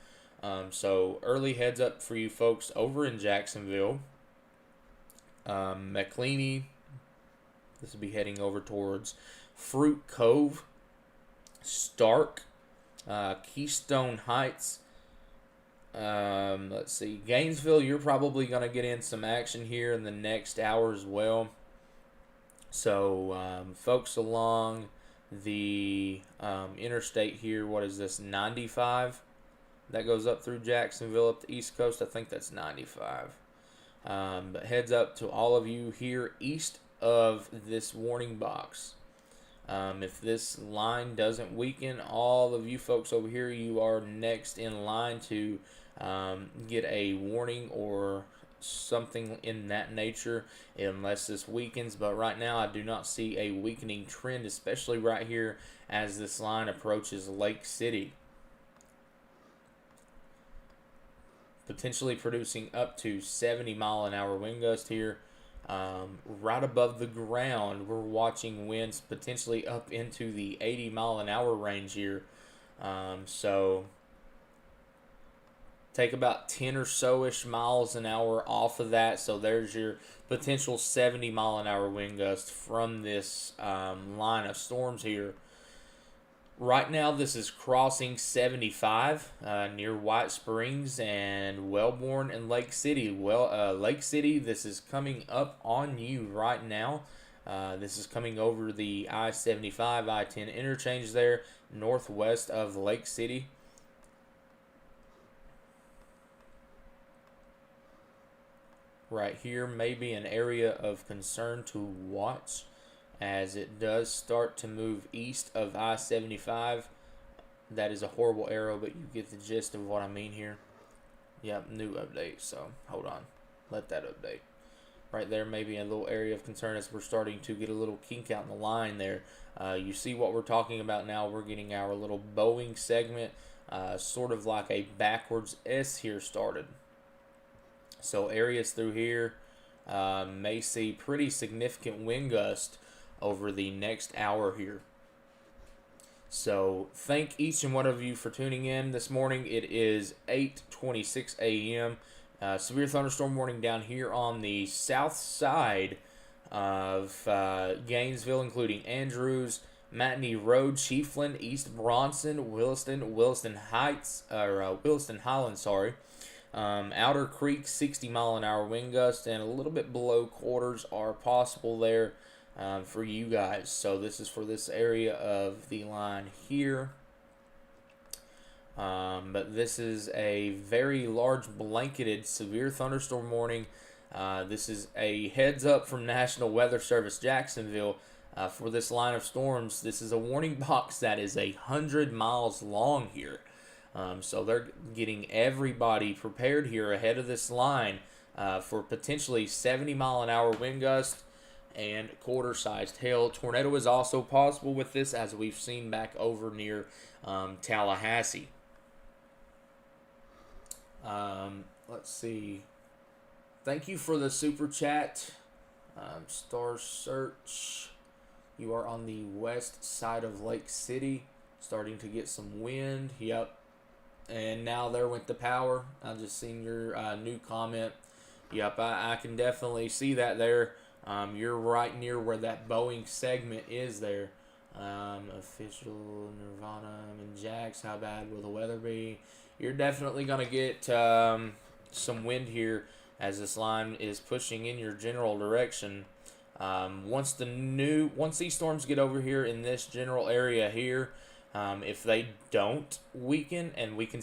So early heads up for you folks over in Jacksonville. McLeany, this will be heading over towards Fruit Cove, Stark, Keystone Heights. Let's see, Gainesville, you're probably going to get in some action here in the next hour as well. So, folks along the interstate here, what is this, 95? That goes up through Jacksonville up the East Coast. I think that's 95. But heads up to all of you here east of this warning box. If this line doesn't weaken, all of you folks over here, you are next in line to get a warning or something in that nature unless this weakens. But right now I do not see a weakening trend, especially right here as this line approaches Lake City, potentially producing up to 70-mile-an-hour wind gust here. Right above the ground, we're watching winds potentially up into the 80-mile-an-hour range here. So take about 10 or so-ish miles an hour off of that. So there's your potential 70-mile-an-hour wind gust from this line of storms here. Right now, this is crossing 75 near White Springs and Wellborn and Lake City. Lake City, this is coming up on you right now. This is coming over the I-75, I-10 interchange there, northwest of Lake City. Right here may be an area of concern to watch, as it does start to move east of I-75. That is a horrible arrow, but you get the gist of what I mean here. Yep, new update, so hold on. Let that update. Right there may be a little area of concern as we're starting to get a little kink out in the line there. You see what we're talking about now. We're getting our little bowing segment, sort of like a backwards S here started. So areas through here may see pretty significant wind gust over the next hour here. So thank each and one of you for tuning in this morning. It is 8:26 a.m. Severe thunderstorm warning down here on the south side of Gainesville, including Andrews, Matney Road, Chiefland, East Bronson, Williston Heights, or Williston Highlands, sorry. Outer Creek, 60-mile-an-hour wind gust, and a little bit below quarters are possible there for you guys. So this is for this area of the line here. But this is a very large blanketed severe thunderstorm warning. This is a heads up from National Weather Service Jacksonville for this line of storms. This is a warning box that is 100 miles long here. So they're getting everybody prepared here ahead of this line for potentially 70-mile-an-hour wind gust and quarter-sized hail. Tornado is also possible with this, as we've seen back over near Tallahassee. Let's see. Thank you for the super chat. Star Search. You are on the west side of Lake City. Starting to get some wind. Yep. And now there went the power. I've just seen your new comment. Yep, I can definitely see that there. You're right near where that Boeing segment is there. Official Nirvana and Jax, how bad will the weather be? You're definitely going to get some wind here as this line is pushing in your general direction. Once these storms get over here in this general area here, if they don't weaken and we can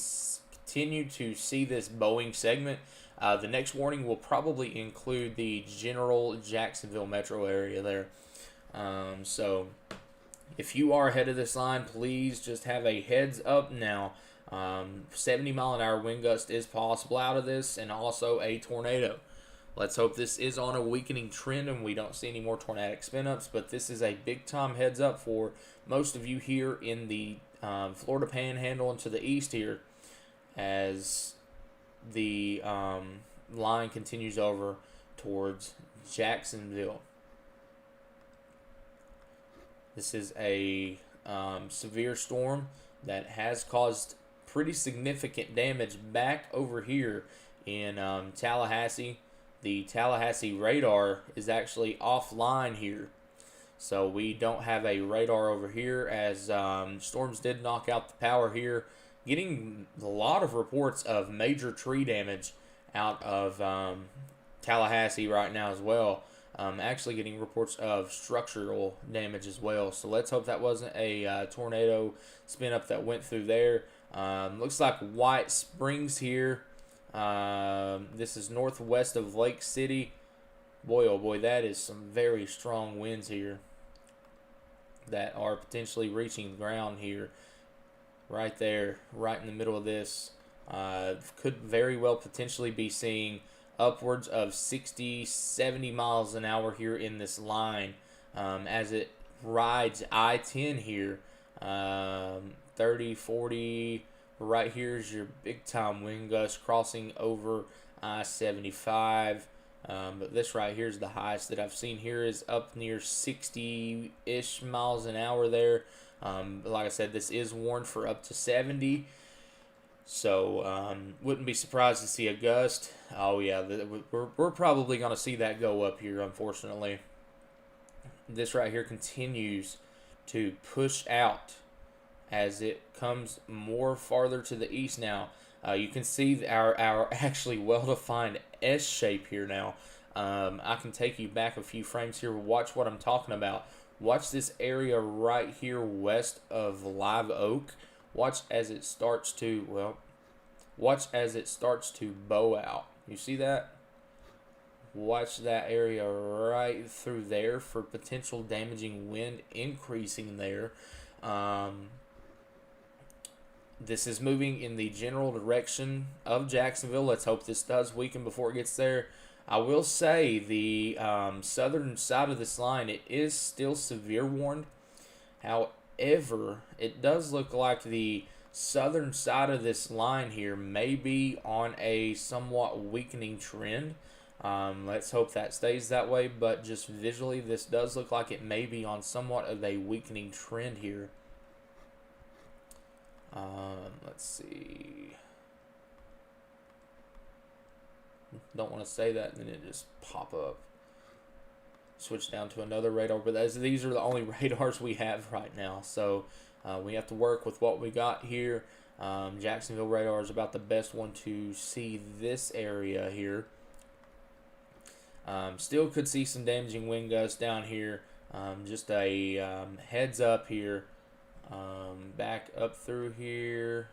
continue to see this Boeing segment, the next warning will probably include the general Jacksonville metro area there. So if you are ahead of this line, please just have a heads up now. 70-mile-an-hour wind gust is possible out of this, and also a tornado. Let's hope this is on a weakening trend and we don't see any more tornadic spin-ups, but this is a big-time heads up for most of you here in the Florida Panhandle and to the east here, as the line continues over towards Jacksonville. This is a severe storm that has caused pretty significant damage back over here in Tallahassee. The Tallahassee radar is actually offline here, so we don't have a radar over here, as storms did knock out the power here. Getting a lot of reports of major tree damage out of Tallahassee right now as well. Actually getting reports of structural damage as well. So let's hope that wasn't a tornado spin up that went through there. Looks like White Springs here. This is northwest of Lake City. Boy, oh boy, that is some very strong winds here that are potentially reaching the ground here. Right there, right in the middle of this. Could very well potentially be seeing upwards of 60, 70 miles an hour here in this line as it rides I-10 here. 30, 40, right here is your big time wind gust crossing over I-75. But this right here is the highest that I've seen here, is up near 60-ish miles an hour there. Like I said, this is warned for up to 70. So wouldn't be surprised to see a gust. Oh yeah, we're probably going to see that go up here, unfortunately. This right here continues to push out as it comes more farther to the east now. You can see our actually well-defined S shape here now. I can take you back a few frames here. Watch what I'm talking about. Watch this area right here west of Live Oak. Watch as it starts to, well, watch as it starts to bow out. You see that? Watch that area right through there for potential damaging wind increasing there. This is moving in the general direction of Jacksonville. Let's hope this does weaken before it gets there. I will say the southern side of this line, it is still severe warned. However, it does look like the southern side of this line here may be on a somewhat weakening trend. Let's hope that stays that way, but just visually, this does look like it may be on somewhat of a weakening trend here. Let's see. Don't want to say that and then it just pop up. Switch down to another radar, but these are the only radars we have right now, so we have to work with what we got here. Jacksonville radar is about the best one to see this area here. Still could see some damaging wind gusts down here. Just a heads up here. Back up through here.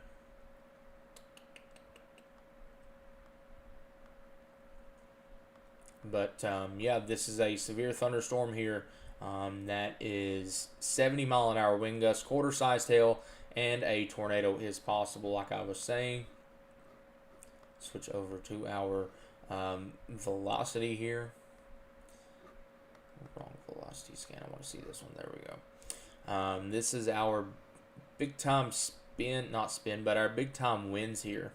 But yeah, this is a severe thunderstorm here. That is 70-mile-an-hour wind gusts, quarter-sized hail, and a tornado is possible, like I was saying. Switch over to our velocity here. Wrong velocity scan. I want to see this one. There we go. This is our big time but our big time winds here.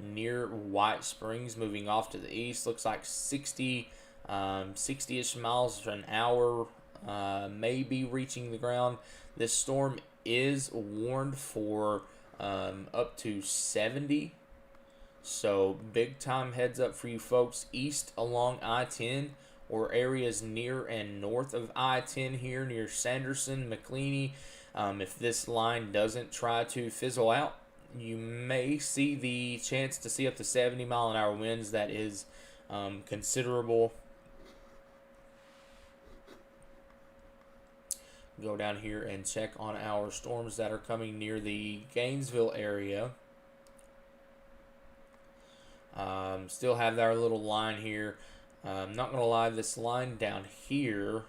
Near White Springs, moving off to the east. Looks like 60-ish miles an hour, maybe reaching the ground. This storm is warned for up to 70. So big time heads up for you folks east along I-10 or areas near and north of I-10 here near Sanderson, McLeany. If this line doesn't try to fizzle out, you may see the chance to see up to 70-mile-an-hour winds. That is considerable. Go down here and check on our storms that are coming near the Gainesville area. Still have our little line here. Not going to lie, this line down here,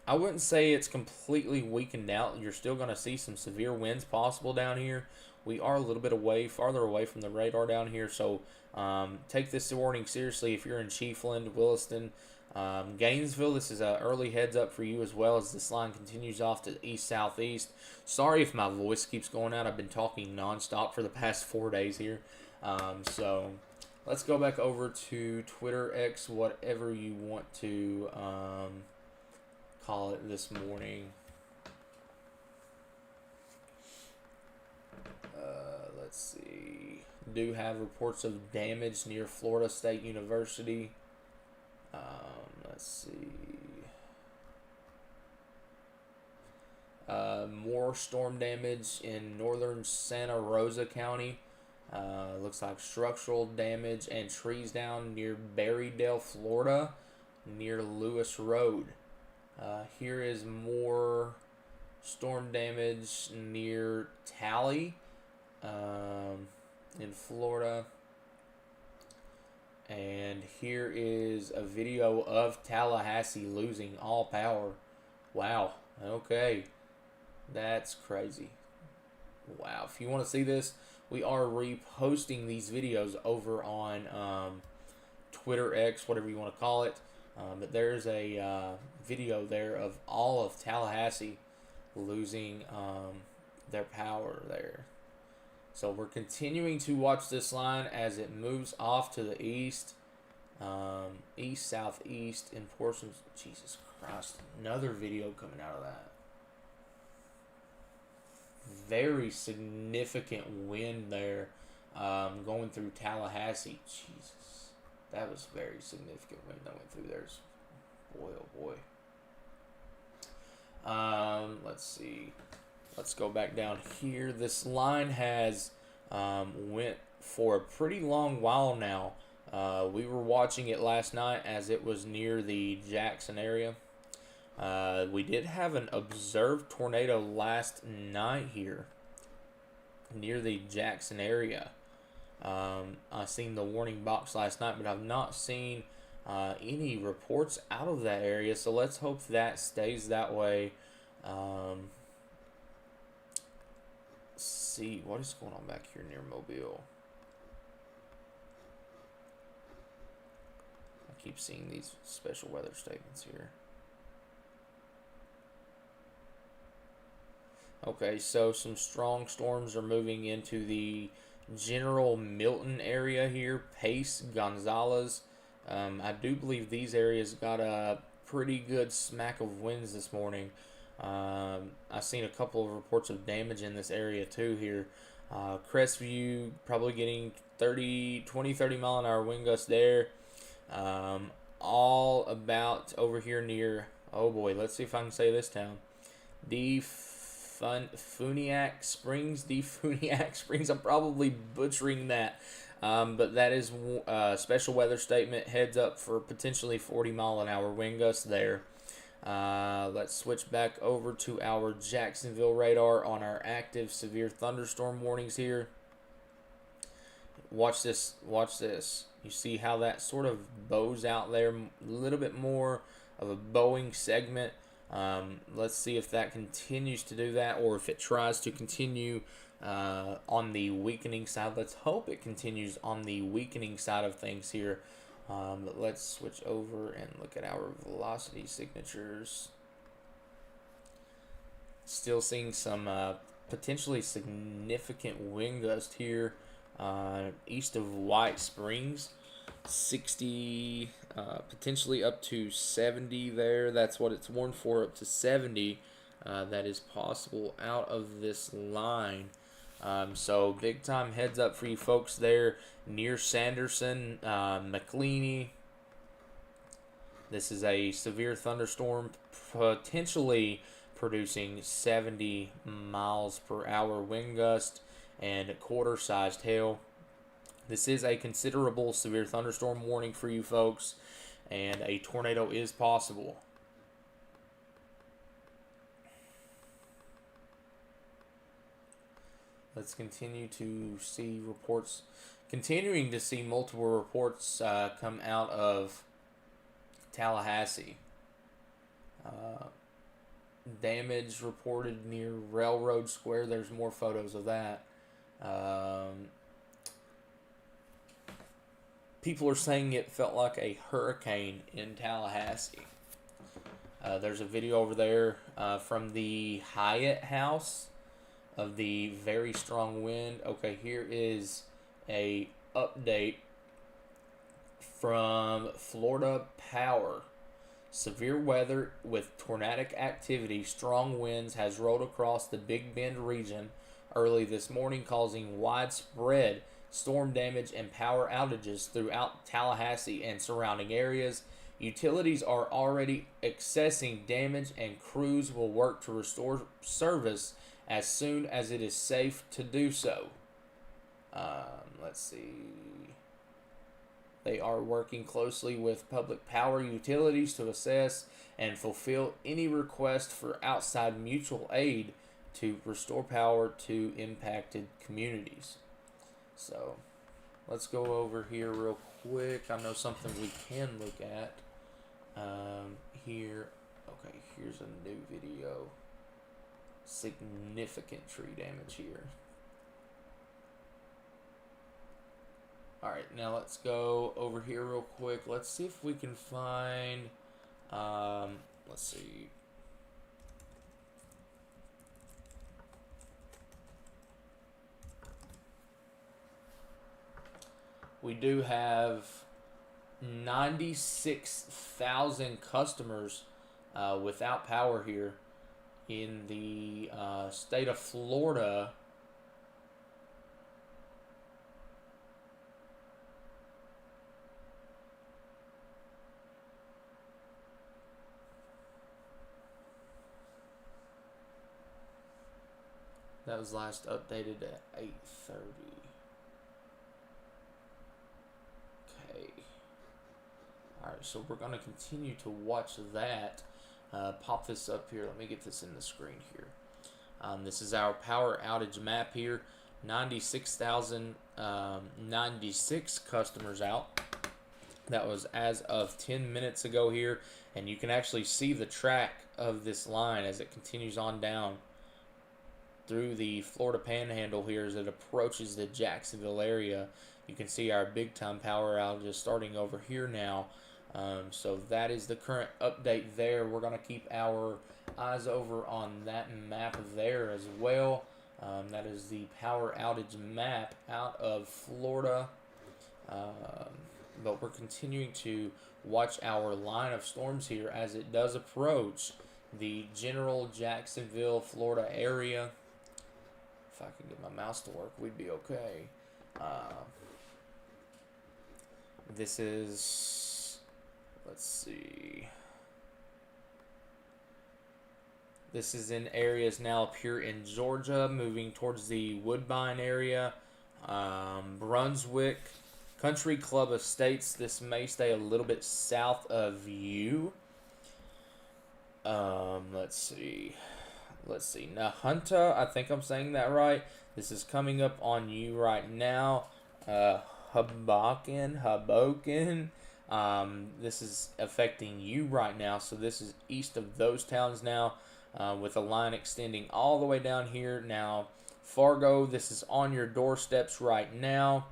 I wouldn't say it's completely weakened out. You're still going to see some severe winds possible down here. We are a little bit farther away from the radar down here, so take this warning seriously if you're in Chiefland, Williston, Gainesville. This is an early heads up for you as well as this line continues off to the east-southeast. Sorry if my voice keeps going out. I've been talking nonstop for the past 4 days here. So let's go back over to Twitter, X, whatever you want to call it this morning. Let's see. Do have reports of damage near Florida State University. Let's see. More storm damage in northern Santa Rosa County. Looks like structural damage and trees down near Berrydale, Florida, near Lewis Road. Here is more storm damage near Tally in Florida. And here is a video of Tallahassee losing all power. Wow. Okay. That's crazy. Wow. If you want to see this, we are reposting these videos over on Twitter, X, whatever you want to call it. But there's a video there of all of Tallahassee losing their power there. So we're continuing to watch this line as it moves off to the east, east-southeast in portions. Jesus Christ, another video coming out of that. very significant wind there, going through Tallahassee. Jesus, that was very significant wind that went through there. Boy, oh boy. Let's see. Let's go back down here. This line has went for a pretty long while now. We were watching it last night as it was near the Jackson area. We did have an observed tornado last night here near the Jackson area. I seen the warning box last night, but I've not seen any reports out of that area. So let's hope that stays that way. See what is going on back here near Mobile. I keep seeing these special weather statements here. Okay, so some strong storms are moving into the General Milton area here, Pace, Gonzales. I do believe these areas got a pretty good smack of winds this morning. I've seen a couple of reports of damage in this area too here. Crestview probably getting 30 mile an hour wind gusts there. All about over here near, oh boy, let's see if I can say this town. Funiac Springs. I'm probably butchering that. But that is a special weather statement. Heads up for potentially 40 mile an hour wind gusts there. Let's switch back over to our Jacksonville radar on our active severe thunderstorm warnings here. Watch this. You see how that sort of bows out there, a little bit more of a bowing segment. Let's see if that continues to do that, or if it tries to continue on the weakening side. Let's hope it continues on the weakening side of things here. But let's switch over and look at our velocity signatures. Still seeing some potentially significant wind gust here east of White Springs. 60, potentially up to 70 there. That's what it's warned for, up to 70. That is possible out of this line. So big time heads up for you folks there near Sanderson, McLeany. This is a severe thunderstorm potentially producing 70 miles per hour wind gust and quarter-sized hail. This is a considerable severe thunderstorm warning for you folks, and a tornado is possible. Let's continue to see reports, continuing to see multiple reports come out of Tallahassee. Damage reported near Railroad Square. There's more photos of that. People are saying it felt like a hurricane in Tallahassee. There's a video over there from the Hyatt House of the very strong wind. Okay, here is a update from Florida Power. Severe weather with tornadic activity, strong winds has rolled across the Big Bend region early this morning, causing widespread storm damage and power outages throughout Tallahassee and surrounding areas. Utilities are already assessing damage, and crews will work to restore service as soon as it is safe to do so. Let's see. They are working closely with public power utilities to assess and fulfill any request for outside mutual aid to restore power to impacted communities. So let's go over here real quick. I know something we can look at here. Okay, here's a new video. Significant tree damage here. Alright, now let's go over here real quick. Let's see if we can find, let's see. We do have 96,000 customers without power here. in the state of Florida. That was last updated at 8:30. Okay. Alright, so we're going to continue to watch that. Pop this up here. Let me get this in the screen here. This is our power outage map here. 96,096 customers out. That was as of 10 minutes ago here. And you can actually see the track of this line as it continues on down through the Florida Panhandle here as it approaches the Jacksonville area. You can see our big time power outages starting over here now. So that is the current update there. We're going to keep our eyes over on that map there as well. That is the power outage map out of Florida. But we're continuing to watch our line of storms here as it does approach the general Jacksonville, Florida area. If I can get my mouse to work, we'd be okay. This is, let's see. This is in areas now up here in Georgia, moving towards the Woodbine area, Brunswick, Country Club Estates. This may stay a little bit south of you. Let's see. Nahunta, I think I'm saying that right. This is coming up on you right now. Hoboken. This is affecting you right now. So this is east of those towns now, with a line extending all the way down here. Now, Fargo, this is on your doorsteps right now.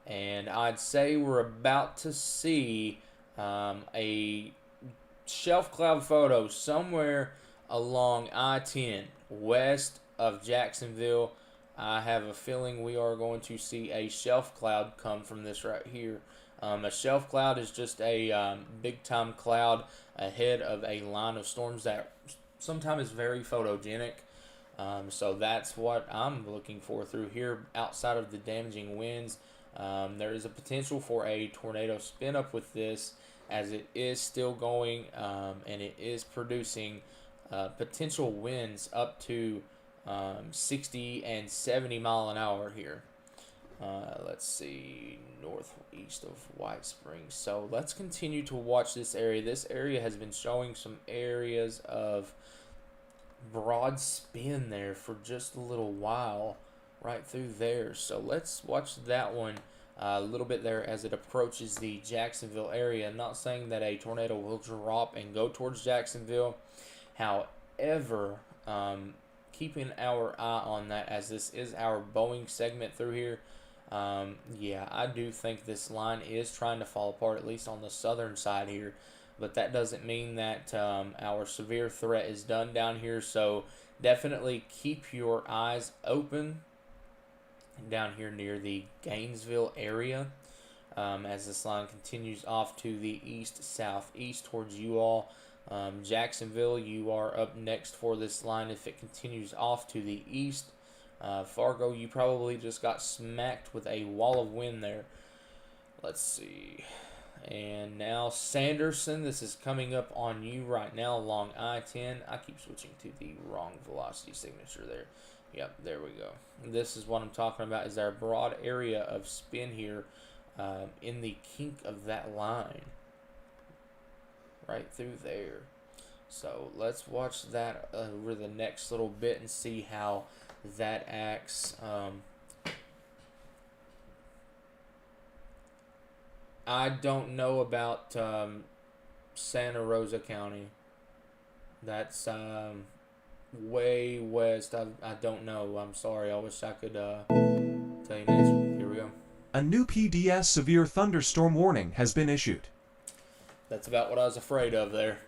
And I'd say we're about to see a shelf cloud photo somewhere along I-10 west of Jacksonville. I have a feeling we are going to see a shelf cloud come from this right here. A shelf cloud is just a big time cloud ahead of a line of storms that sometimes is very photogenic. So that's what I'm looking for through here. Outside of the damaging winds, there is a potential for a tornado spin up with this, as it is still going, and it is producing potential winds up to 60 and 70 mile an hour here. Let's see, northeast of White Springs. So let's continue to watch this area. This area has been showing some areas of broad spin there for just a little while right through there. So let's watch that one a little bit there as it approaches the Jacksonville area. I'm not saying that a tornado will drop and go towards Jacksonville. However, keeping our eye on that, as this is our Boeing segment through here. Yeah, I do think this line is trying to fall apart, at least on the southern side here. But that doesn't mean that our severe threat is done down here. So definitely keep your eyes open down here near the Gainesville area, as this line continues off to the east-southeast towards you all. Jacksonville, you are up next for this line if it continues off to the east. Fargo, you probably just got smacked with a wall of wind there. Let's see. And now Sanderson, this is coming up on you right now along I-10. I keep switching to the wrong velocity signature there. Yep, there we go. This is what I'm talking about, is our broad area of spin here in the kink of that line. Right through there. So let's watch that over the next little bit and see how that acts. I don't know about Santa Rosa County. That's way west. I don't know. I'm sorry. I wish I could tell you an answer. Here we go. A new PDS severe thunderstorm warning has been issued. That's about what I was afraid of there.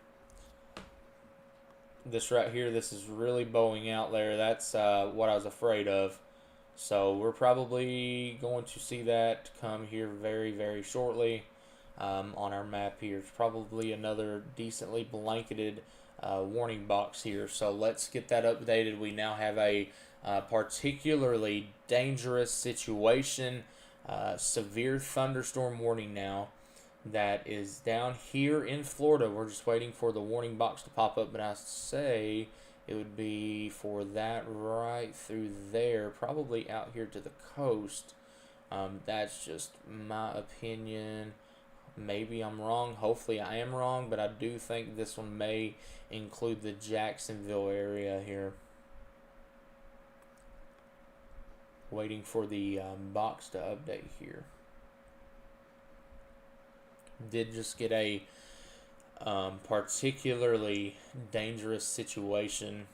This right here, this is really bowing out there. That's what I was afraid of. So we're probably going to see that come here very, very shortly on our map here. It's probably another decently blanketed warning box here. So let's get that updated. We now have a particularly dangerous situation, severe thunderstorm warning now that is down here in Florida. We're just waiting for the warning box to pop up, but I say it would be for that right through there, probably out here to the coast. That's just my opinion. Maybe I'm wrong. Hopefully I am wrong, but I do think this one may include the Jacksonville area here. Waiting for the box to update here. Did just get a particularly dangerous situation,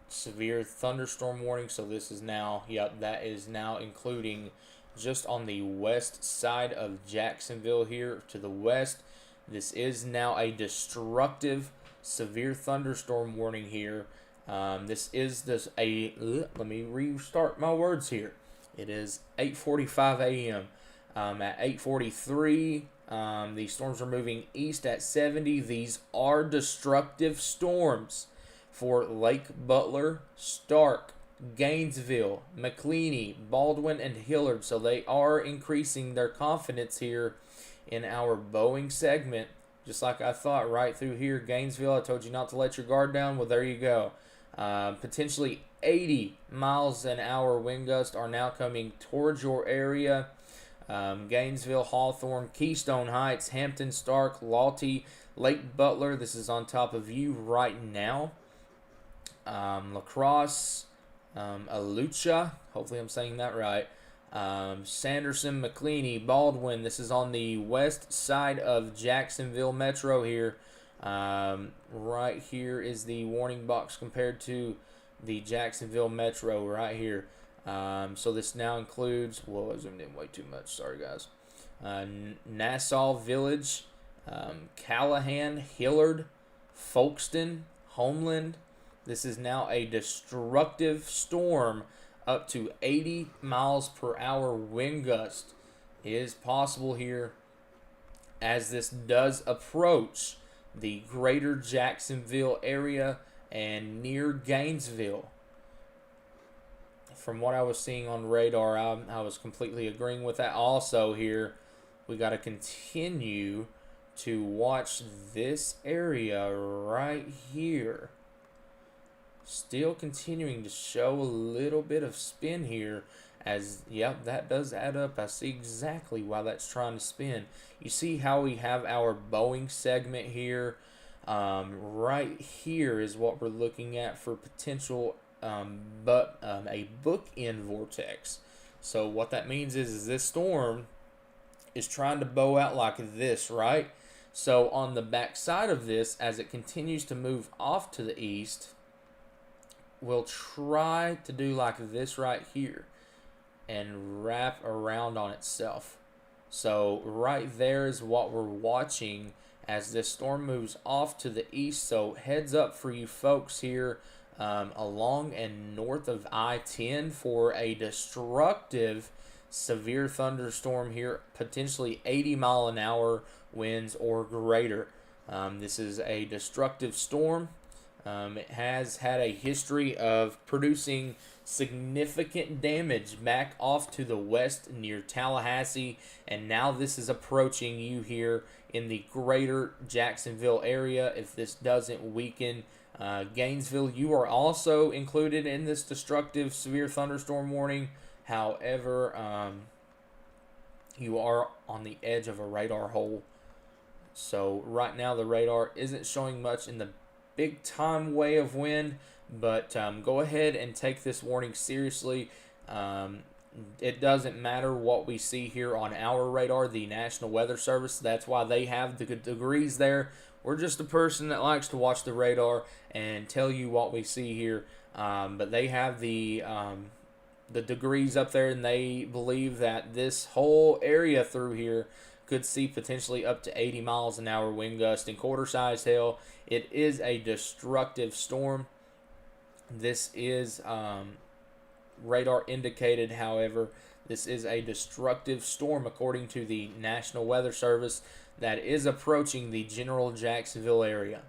severe thunderstorm warning. So this is now, yep, that is now including just on the west side of Jacksonville here to the west. This is now a destructive severe thunderstorm warning here. Let me restart my words here. It is 8:45 a.m. At 8:43, these storms are moving east at 70. These are destructive storms for Lake Butler, Stark, Gainesville, McLeany, Baldwin, and Hillard. So they are increasing their confidence here in our Boeing segment. Just like I thought, right through here, Gainesville, I told you not to let your guard down. Well, there you go. Potentially 80 miles an hour wind gusts are now coming towards your area. Gainesville, Hawthorne, Keystone Heights, Hampton, Stark, Lawty, Lake Butler. This is on top of you right now. La Crosse, Alucha, hopefully I'm saying that right. Sanderson, McLeany, Baldwin. This is on the west side of Jacksonville Metro here. Right here is the warning box compared to the Jacksonville Metro right here. So this now includes, whoa, I zoomed in way too much. Sorry, guys. Nassau Village, Callahan, Hillard, Folkestone, Homeland. This is now a destructive storm up to 80 miles per hour wind gust is possible here as this does approach the greater Jacksonville area and near Gainesville. From what I was seeing on radar, I was completely agreeing with that. Also here, we got to continue to watch this area right here. Still continuing to show a little bit of spin here as, yep, that does add up. I see exactly why that's trying to spin. You see how we have our Boeing segment here. Right here is what we're looking at for potential a bookend vortex. So what that means is this storm is trying to bow out like this, right? So on the back side of this, as it continues to move off to the east, we'll try to do like this right here and wrap around on itself. So right there is what we're watching as this storm moves off to the east. So heads up for you folks here along and north of I-10 for a destructive severe thunderstorm here, potentially 80 mile an hour winds or greater. This is a destructive storm. It has had a history of producing significant damage back off to the west near Tallahassee, and now this is approaching you here in the greater Jacksonville area. If this doesn't weaken Gainesville, you are also included in this destructive severe thunderstorm warning. However, you are on the edge of a radar hole. So right now the radar isn't showing much in the big time way of wind, but go ahead and take this warning seriously. It doesn't matter what we see here on our radar, the National Weather Service. That's why they have the degrees there. We're just a person that likes to watch the radar and tell you what we see here. But they have the degrees up there, and they believe that this whole area through here could see potentially up to 80 miles an hour wind gust and quarter-sized hail. It is a destructive storm. This is radar indicated, however. This is a destructive storm according to the National Weather Service that is approaching the general Jacksonville area.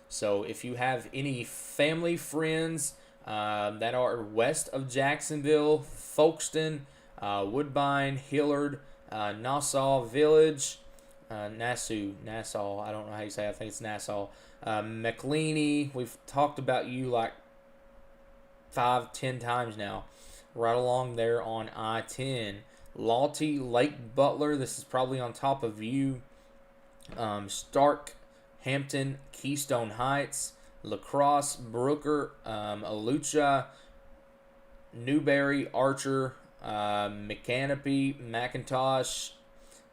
So if you have any family, friends that are west of Jacksonville, Folkestone, Woodbine, Hillard, Nassau Village, Nassau, I don't know how you say it, I think it's Nassau, McLeany, we've talked about you like 5-10 times now, right along there on I-10. Lawty, Lake Butler, this is probably on top of you. Stark, Hampton, Keystone Heights, La Crosse, Brooker, Alucha, Newberry, Archer, McCanopy, McIntosh,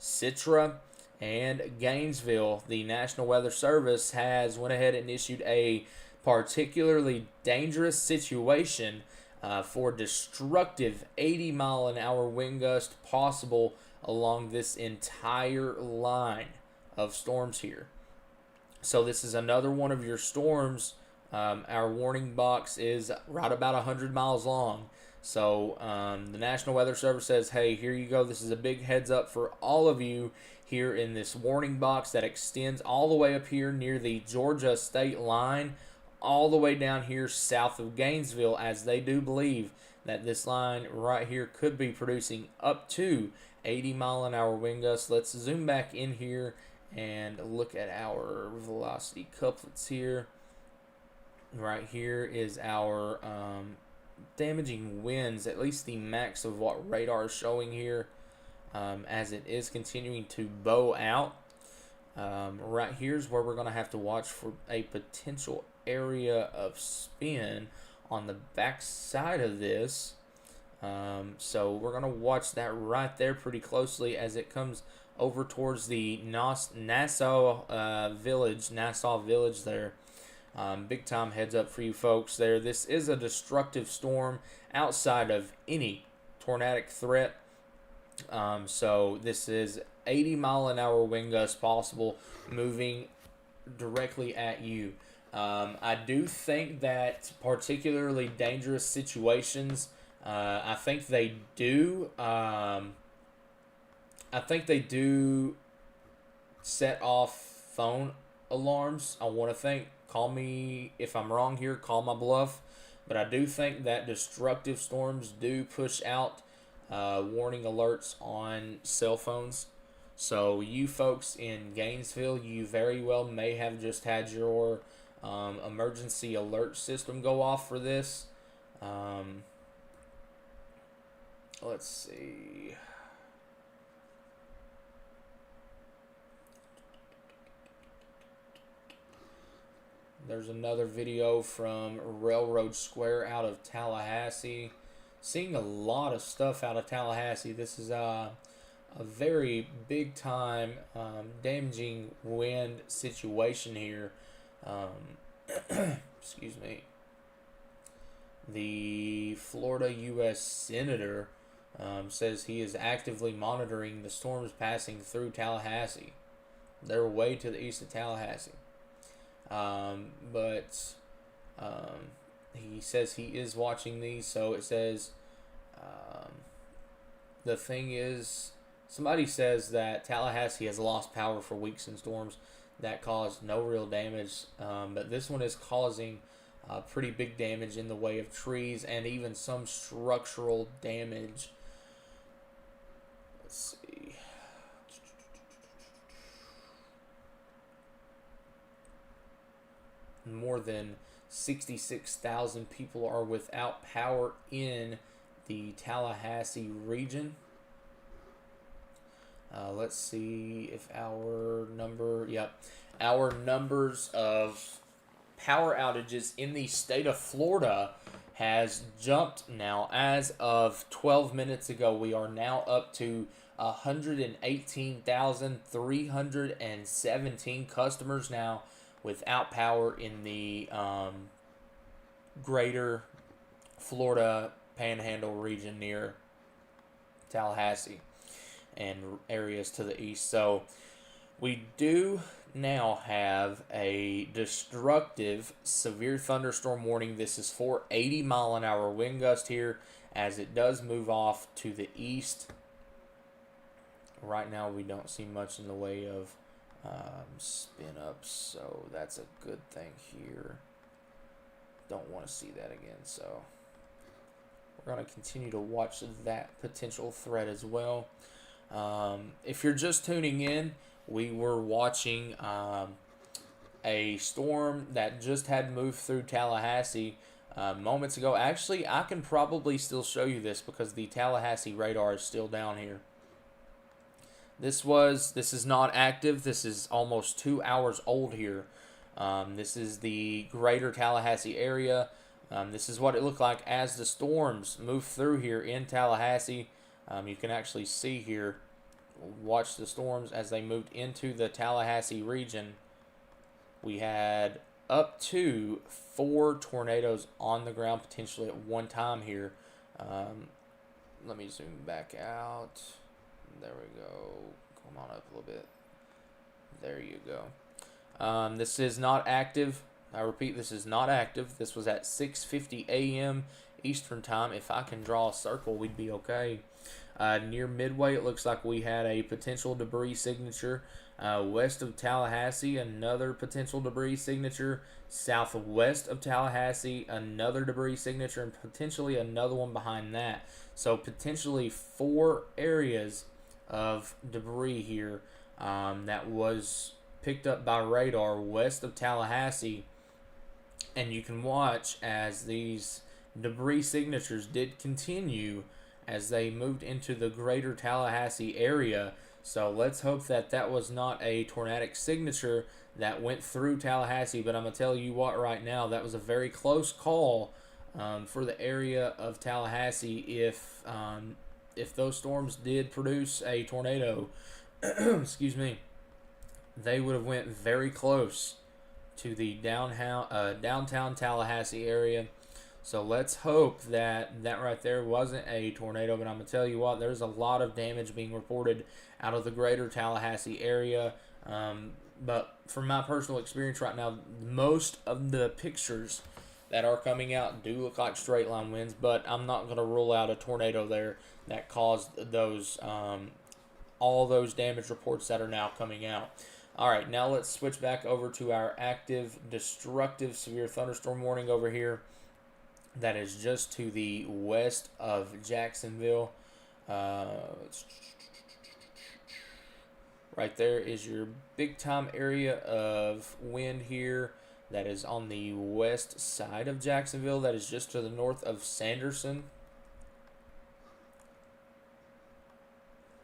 Citra, and Gainesville. The National Weather Service has went ahead and issued a particularly dangerous situation for destructive 80-mile-an-hour wind gust possible along this entire line of storms here. So this is another one of your storms. Our warning box is right about 100 miles long. So the National Weather Service says, hey, here you go. This is a big heads up for all of you here in this warning box that extends all the way up here near the Georgia state line, all the way down here south of Gainesville, as they do believe that this line right here could be producing up to 80-mile-an-hour wind gusts. Let's zoom back in here and look at our velocity couplets here. Right here is our damaging winds, at least the max of what radar is showing here, as it is continuing to bow out. Right here's where we're going to have to watch for a potential area of spin on the back side of this. So we're going to watch that right there pretty closely as it comes over towards the Nassau Village there. Big time heads up for you folks there. This is a destructive storm outside of any tornadic threat. So this is 80-mile-an-hour wind gusts possible moving directly at you. I do think that particularly dangerous situations, I think they do set off phone alarms. I want to think, call me if I'm wrong here, call my bluff, but I do think that destructive storms do push out warning alerts on cell phones. So you folks in Gainesville, you very well may have just had your emergency alert system go off for this. Let's see. There's another video from Railroad Square out of Tallahassee. Seeing a lot of stuff out of Tallahassee. This is a very big time damaging wind situation here. Excuse me. The Florida U.S. Senator says he is actively monitoring the storms passing through Tallahassee. They're way to the east of Tallahassee. But he says he is watching these. So it says the thing is, somebody says that Tallahassee has lost power for weeks in storms that caused no real damage, but this one is causing pretty big damage in the way of trees and even some structural damage. Let's see. More than 66,000 people are without power in the Tallahassee region. Let's see if our numbers of power outages in the state of Florida has jumped now. As of 12 minutes ago, we are now up to 118,317 customers now without power in the greater Florida Panhandle region near Tallahassee and areas to the east. So we do now have a destructive severe thunderstorm warning. This is for 80-mile-an-hour wind gust here as it does move off to the east. Right now we don't see much in the way of spin up, so that's a good thing here. Don't want to see that again, so we're going to continue to watch that potential threat as well. If you're just tuning in, we were watching a storm that just had moved through Tallahassee moments ago. Actually, I can probably still show you this because the Tallahassee radar is still down here. This is not active. This is almost 2 hours old here. This is the greater Tallahassee area. This is what it looked like as the storms moved through here in Tallahassee. You can actually see here, watch the storms as they moved into the Tallahassee region. We had up to 4 tornadoes on the ground potentially at one time here. Let me zoom back out. There we go. Come on up a little bit. There you go. This is not active. I repeat, this is not active. This was at 6:50 a.m. Eastern time. If I can draw a circle, we'd be okay. Near Midway, it looks like we had a potential debris signature. West of Tallahassee, another potential debris signature. Southwest of Tallahassee, another debris signature, and potentially another one behind that. So potentially 4 areas of debris here that was picked up by radar west of Tallahassee. And you can watch as these debris signatures did continue as they moved into the greater Tallahassee area. So let's hope that that was not a tornadic signature that went through Tallahassee. But I'm going to tell you what right now, that was a very close call for the area of Tallahassee. If those storms did produce a tornado, excuse me, they would have went very close to the downtown Tallahassee area. So let's hope that that right there wasn't a tornado. But I'm going to tell you what, there's a lot of damage being reported out of the greater Tallahassee area. But from my personal experience right now, most of the pictures that are coming out do look like straight line winds. But I'm not going to rule out a tornado there that caused those all those damage reports that are now coming out. All right, now let's switch back over to our active, destructive, severe thunderstorm warning over here. That is just to the west of Jacksonville. Right there is your big time area of wind here. That is on the west side of Jacksonville. That is just to the north of Sanderson.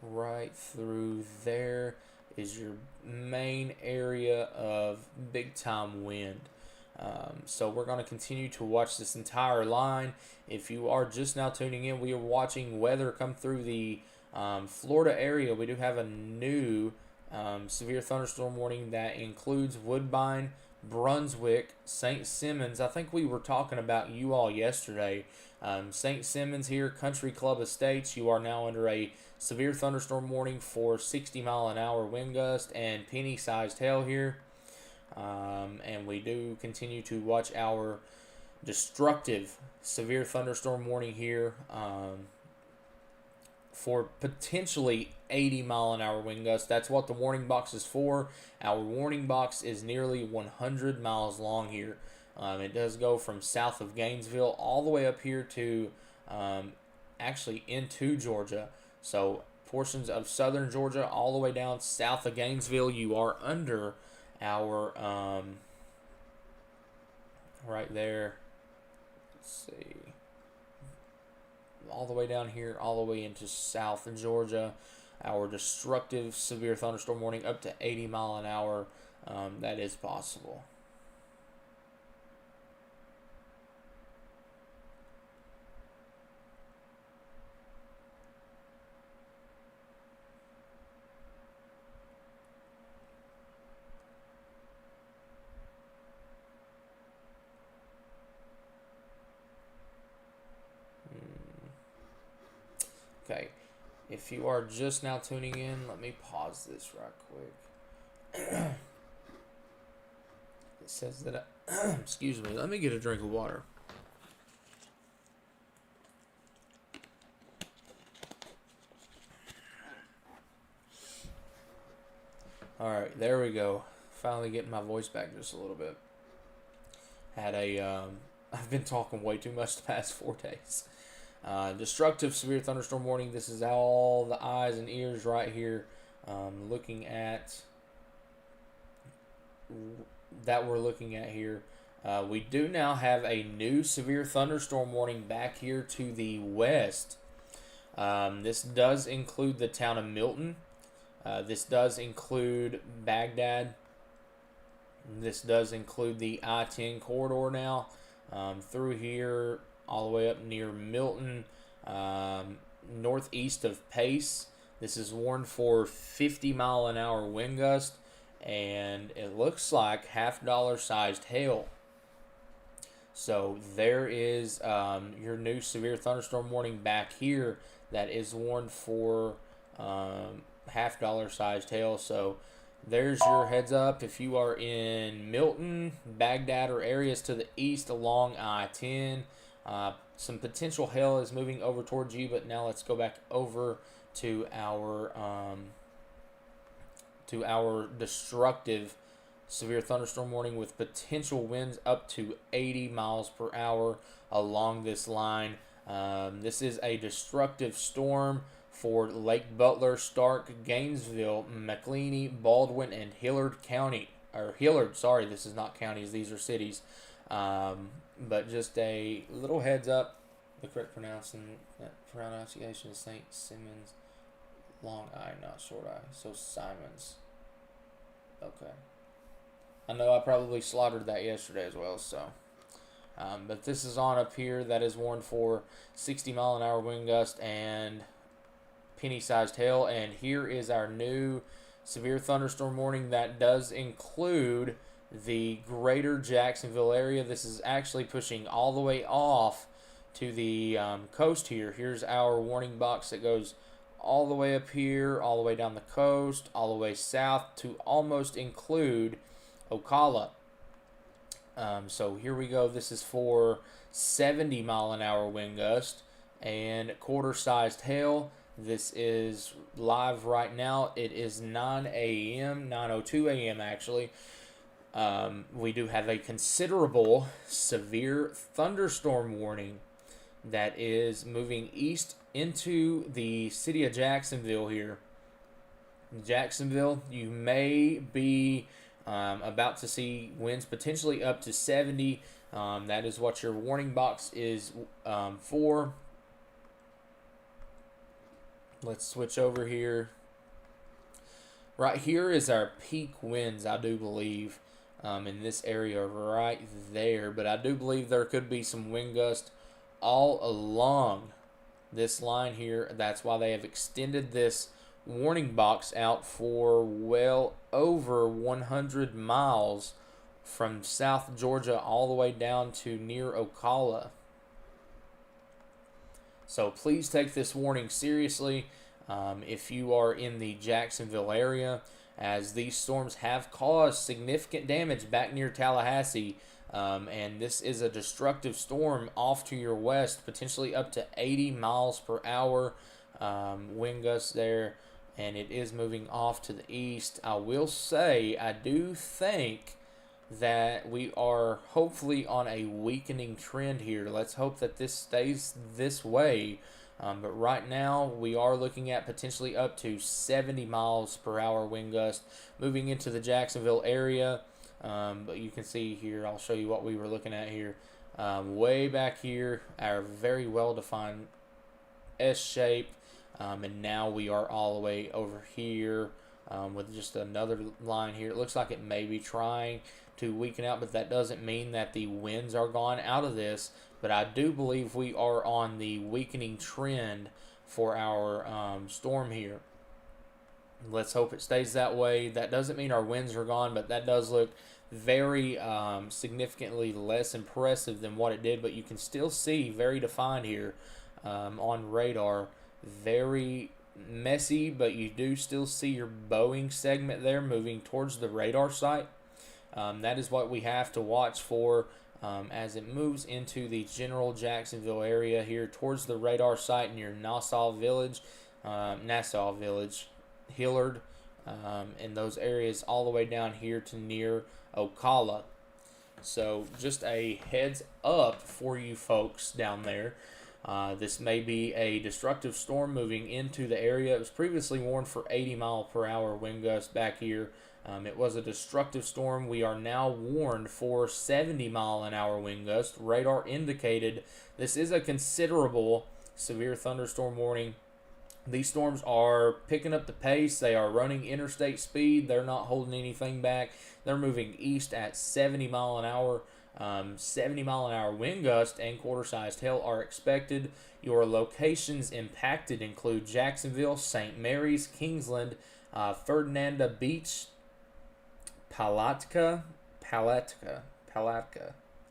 Right through there is your main area of big time wind. So we're going to continue to watch this entire line. If you are just now tuning in, we are watching weather come through the Florida area. We do have a new severe thunderstorm warning that includes Woodbine, Brunswick, St. Simons. I think we were talking about you all yesterday. St. Simons here, Country Club Estates. You are now under a severe thunderstorm warning for 60-mile-an-hour wind gust and penny-sized hail here. And we do continue to watch our destructive severe thunderstorm warning here for potentially 80-mile-an-hour wind gusts. That's what the warning box is for. Our warning box is nearly 100 miles long here. It does go from south of Gainesville all the way up here to actually into Georgia. So portions of southern Georgia all the way down south of Gainesville, you are under our right there. Let's see, all the way down here, all the way into south of Georgia. Our destructive severe thunderstorm warning up to 80 mile an hour. That is possible. Okay, if you are just now tuning in, let me pause this right quick. It says that, excuse me, let me get a drink of water. All right, there we go. Finally getting my voice back just a little bit. Had a I've been talking way too much the past 4 days. Destructive severe thunderstorm warning. This is all the eyes and ears right here, looking at that we're looking at here. We do now have a new severe thunderstorm warning back here to the west. This does include the town of Milton. This does include Baghdad. This does include the I-10 corridor now, through here all the way up near Milton, northeast of Pace. This is warned for 50-mile-an-hour wind gust, and it looks like $half sized hail. So there is your new severe thunderstorm warning back here that is warned for $half sized hail. So there's your heads up if you are in Milton, Baghdad, or areas to the east along I-10. Some potential hail is moving over towards you, but now let's go back over to our destructive severe thunderstorm warning with potential winds up to 80 miles per hour along this line. This is a destructive storm for Lake Butler, Stark, Gainesville, McLeany, Baldwin, and Hillard County. Or Hillard, sorry, this is not counties, these are cities. But just a little heads up. The correct pronunciation is St. Simons, long I, not short I. So Simons. Okay. I know I probably slaughtered that yesterday as well, so. But this is on up here that is warned for 60-mile-an-hour wind gust and penny-sized hail. And here is our new severe thunderstorm warning that does include the greater Jacksonville area. This is actually pushing all the way off to the coast here. Here's our warning box that goes all the way up here, all the way down the coast, all the way south to almost include Ocala. So here we go. This is for 70-mile-an-hour wind gust and quarter-sized hail. This is live right now. It is 9 a.m., 9:02 a.m. actually. We do have a considerable severe thunderstorm warning that is moving east into the city of Jacksonville here. Jacksonville, you may be about to see winds potentially up to 70. That is what your warning box is for. Let's switch over here. Right here is our peak winds, I do believe, in this area right there. But I do believe there could be some wind gust all along this line here. That's why they have extended this warning box out for well over 100 miles from South Georgia all the way down to near Ocala. So please take this warning seriously if you are in the Jacksonville area, as these storms have caused significant damage back near Tallahassee. And this is a destructive storm off to your west, potentially up to 80 miles per hour wind gusts there. And it is moving off to the east. I will say, I do think that we are hopefully on a weakening trend here. Let's hope that this stays this way. But right now, we are looking at potentially up to 70 miles per hour wind gust moving into the Jacksonville area. But you can see here, I'll show you what we were looking at here. Way back here, our very well-defined S shape. And now we are all the way over here with just another line here. It looks like it may be trying to weaken out, but that doesn't mean that the winds are gone out of this. But I do believe we are on the weakening trend for our storm here. Let's hope it stays that way. That doesn't mean our winds are gone, but that does look very significantly less impressive than what it did. But you can still see very defined here on radar. Very messy, but you do still see your bowing segment there moving towards the radar site. That is what we have to watch for as it moves into the general Jacksonville area here towards the radar site near Nassau Village, Hillard, in those areas all the way down here to near Ocala. So just a heads up for you folks down there. This may be a destructive storm moving into the area. It was previously warned for 80-mile-per-hour wind gusts back here. It was a destructive storm. We are now warned for 70-mile-an-hour wind gusts. Radar indicated this is a considerable severe thunderstorm warning. These storms are picking up the pace. They are running interstate speed. They're not holding anything back. They're moving east at 70 mile an hour. 70 mile an hour wind gust and quarter-sized hail are expected. Your locations impacted include Jacksonville, St. Mary's, Kingsland, Ferdinanda Beach, Palatka.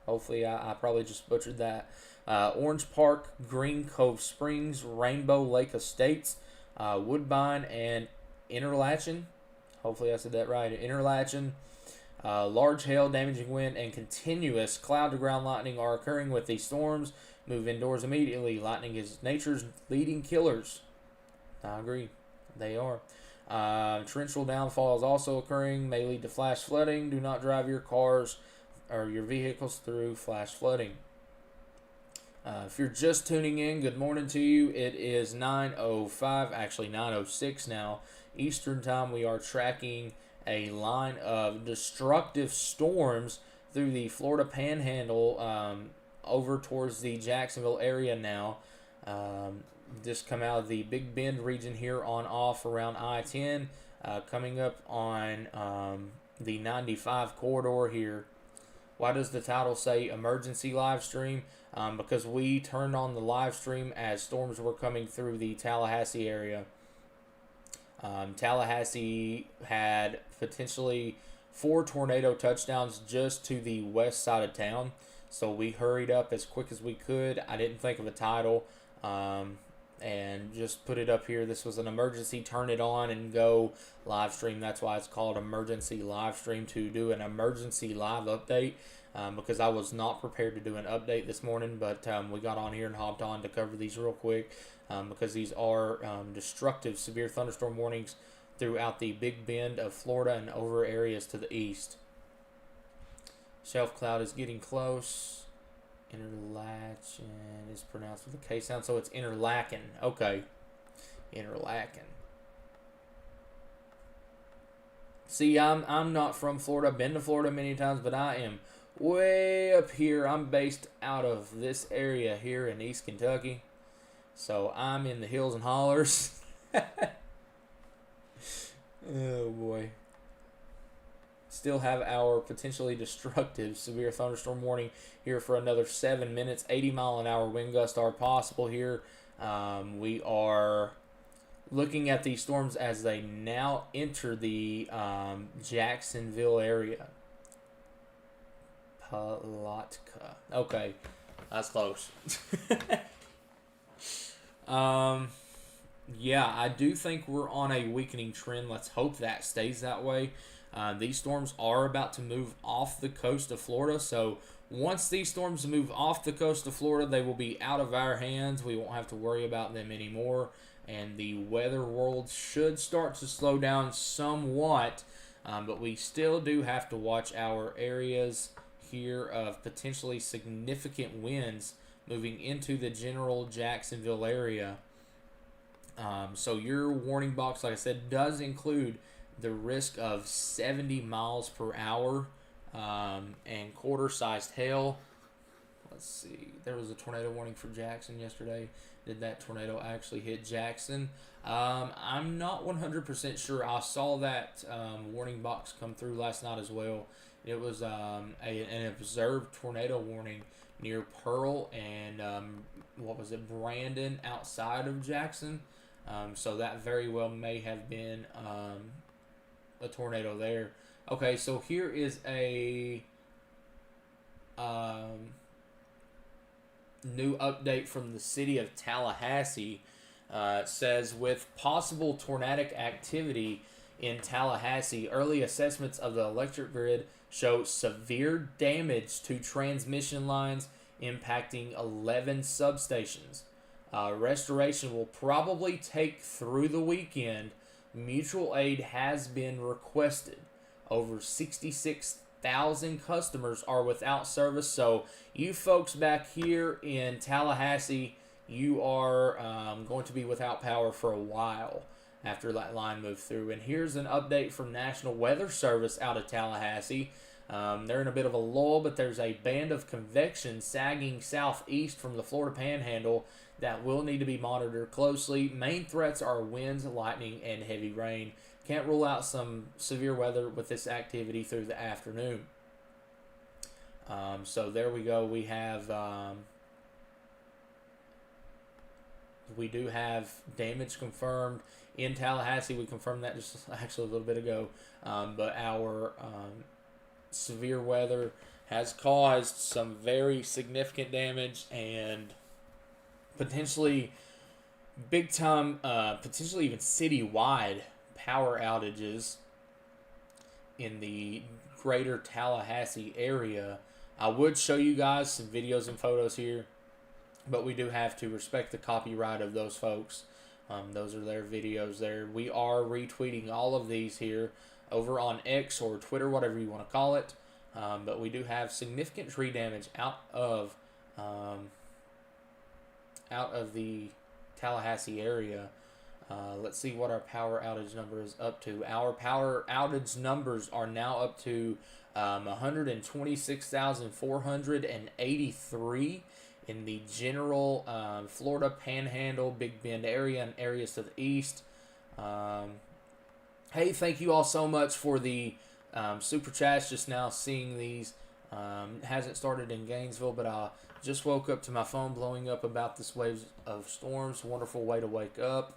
Hopefully, I probably just butchered that. Orange Park, Green Cove Springs, Rainbow Lake Estates, Woodbine, and Interlachen. Hopefully I said that right. Interlachen. Large hail, damaging wind, and continuous cloud-to-ground lightning are occurring with these storms. Move indoors immediately. Lightning is nature's leading killers. I agree. They are. Torrential downfall is also occurring. May lead to flash flooding. Do not drive your cars or your vehicles through flash flooding. If you're just tuning in, good morning to you. It is 9:05, actually 9:06 now, Eastern Time. We are tracking a line of destructive storms through the Florida Panhandle over towards the Jacksonville area now. Just come out of the Big Bend region here on off around I-10, coming up on the 95 corridor here. Why does the title say emergency live stream? Because we turned on the live stream as storms were coming through the Tallahassee area. Tallahassee had potentially 4 tornado touchdowns just to the west side of town. So we hurried up as quick as we could. I didn't think of a title and just put it up here. This was an emergency turn it on and go live stream. That's why it's called emergency live stream, to do an emergency live update. Because I was not prepared to do an update this morning, but we got on here and hopped on to cover these real quick because these are destructive severe thunderstorm warnings throughout the Big Bend of Florida and over areas to the east. Shelf cloud is getting close. Interlachen is pronounced with a K sound, so it's Interlachen. Okay, Interlachen. See, I'm not from Florida. I've been to Florida many times, but I am way up here. I'm based out of this area here in East Kentucky. So I'm in the hills and hollers. Oh boy. Still have our potentially destructive severe thunderstorm warning here for another 7 minutes. 80 mile an hour wind gusts are possible here. We are looking at these storms as they now enter the Jacksonville area. Palatka. Okay, that's close. Yeah, I do think we're on a weakening trend. Let's hope that stays that way. These storms are about to move off the coast of Florida, so once these storms move off the coast of Florida, they will be out of our hands. We won't have to worry about them anymore, and the weather world should start to slow down somewhat, but we still do have to watch our areas here of potentially significant winds moving into the general Jacksonville area. So your warning box, like I said, does include the risk of 70 miles per hour and quarter-sized hail. Let's see. There was a tornado warning for Jackson yesterday. Did that tornado actually hit Jackson? I'm not 100% sure. I saw that warning box come through last night as well. It was an observed tornado warning near Pearl and Brandon outside of Jackson. So that very well may have been a tornado there. Okay, so here is a new update from the city of Tallahassee. It says, with possible tornadic activity in Tallahassee, early assessments of the electric grid show severe damage to transmission lines impacting 11 substations. Restoration will probably take through the weekend, mutual aid has been requested. Over 66,000 customers are without service. So you folks back here in Tallahassee, you are going to be without power for a while after that line moved through. And here's an update from National Weather Service out of Tallahassee. They're in a bit of a lull, but there's a band of convection sagging southeast from the Florida Panhandle that will need to be monitored closely. Main threats are winds, lightning, and heavy rain. Can't rule out some severe weather with this activity through the afternoon. So there we go. We do have damage confirmed in Tallahassee. We confirmed that just actually a little bit ago. But our severe weather has caused some very significant damage and potentially big time, potentially even citywide power outages in the greater Tallahassee area. I would show you guys some videos and photos here, but we do have to respect the copyright of those folks. Those are their videos there. We are retweeting all of these here over on X or Twitter, whatever you want to call it. But we do have significant tree damage out of the Tallahassee area. Let's see what our power outage number is up to. Our power outage numbers are now up to 126,483 in the general Florida Panhandle, Big Bend area, and areas to the east. Hey, thank you all so much for the super chats. Just now seeing these. Hasn't started in Gainesville, but I just woke up to my phone blowing up about this wave of storms. Wonderful way to wake up.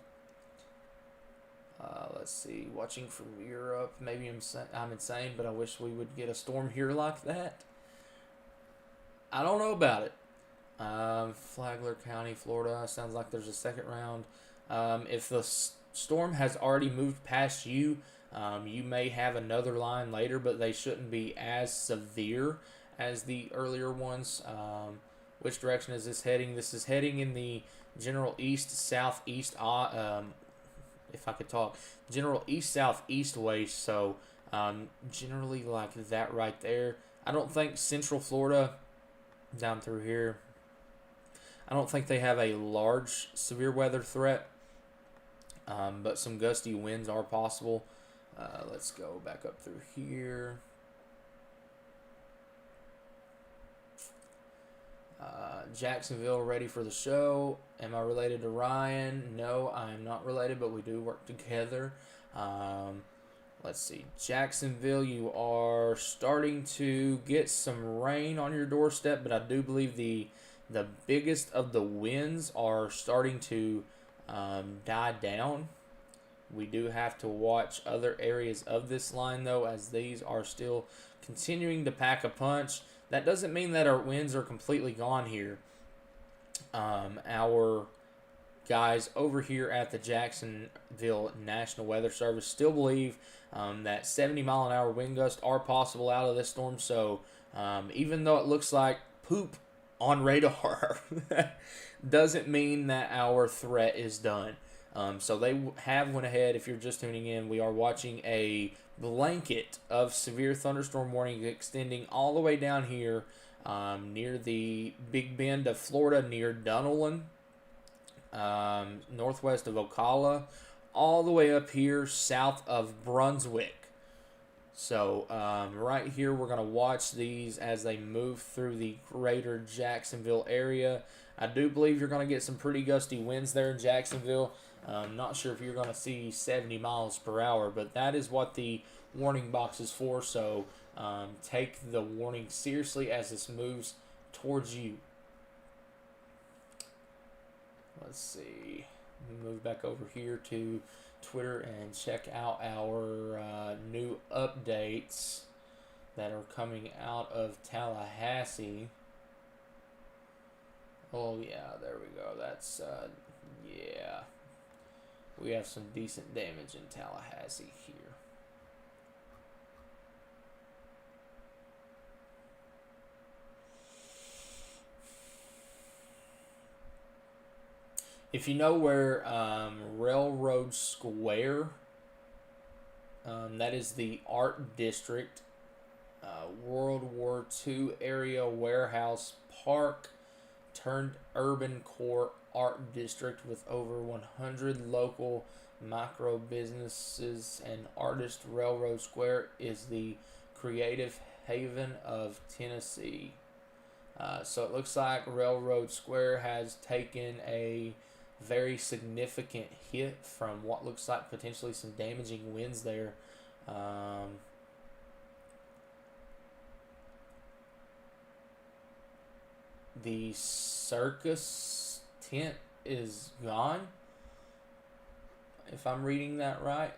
Let's see. Watching from Europe. Maybe I'm insane, but I wish we would get a storm here like that. I don't know about it. Flagler County, Florida. Sounds like there's a second round. If the storm has already moved past you, you may have another line later, but they shouldn't be as severe as the earlier ones. Which direction is this heading? This is heading in the general east-southeast, if I could talk, general east-southeast way, so generally like that right there. I don't think Central Florida, down through here, I don't think they have a large severe weather threat, but some gusty winds are possible. Let's go back up through here. Jacksonville ready for the show. Am I related to Ryan? No, I am not related, but we do work together. Let's see. Jacksonville, you are starting to get some rain on your doorstep, but I do believe the biggest of the winds are starting to die down. We do have to watch other areas of this line, though, as these are still continuing to pack a punch. That doesn't mean that our winds are completely gone here. Our guys over here at the Jacksonville National Weather Service still believe that 70-mile-an-hour wind gusts are possible out of this storm. So even though it looks like poop on radar, doesn't mean that our threat is done. So they have went ahead. If you're just tuning in, we are watching a blanket of severe thunderstorm warning extending all the way down here near the Big Bend of Florida, near Dunallen, northwest of Ocala, all the way up here south of Brunswick. So right here, we're going to watch these as they move through the greater Jacksonville area. I do believe you're going to get some pretty gusty winds there in Jacksonville. I'm not sure if you're going to see 70 miles per hour, but that is what the warning box is for. So take the warning seriously as this moves towards you. Let's see. Move back over here to Twitter and check out our new updates that are coming out of Tallahassee. Oh yeah, there we go. That's yeah. We have some decent damage in Tallahassee here. If you know where Railroad Square That is the Art District, World War II area warehouse park turned urban core art district with over 100 local micro businesses and artists. Railroad Square is the creative haven of Tennessee. So it looks like Railroad Square has taken a very significant hit from what looks like potentially some damaging winds there. The circus tent is gone, if I'm reading that right.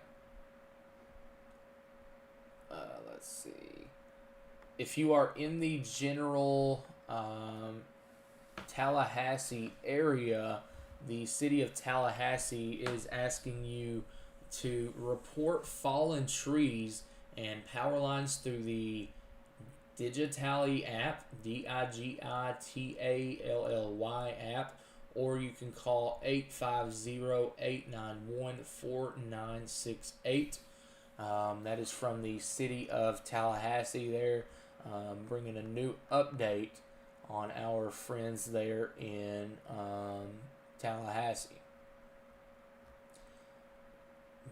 Let's see. If you are in the general Tallahassee area, the city of Tallahassee is asking you to report fallen trees and power lines through the Digitally app, Digitally app, or you can call 850-891-4968. That is from the city of Tallahassee there, bringing a new update on our friends there in Tallahassee.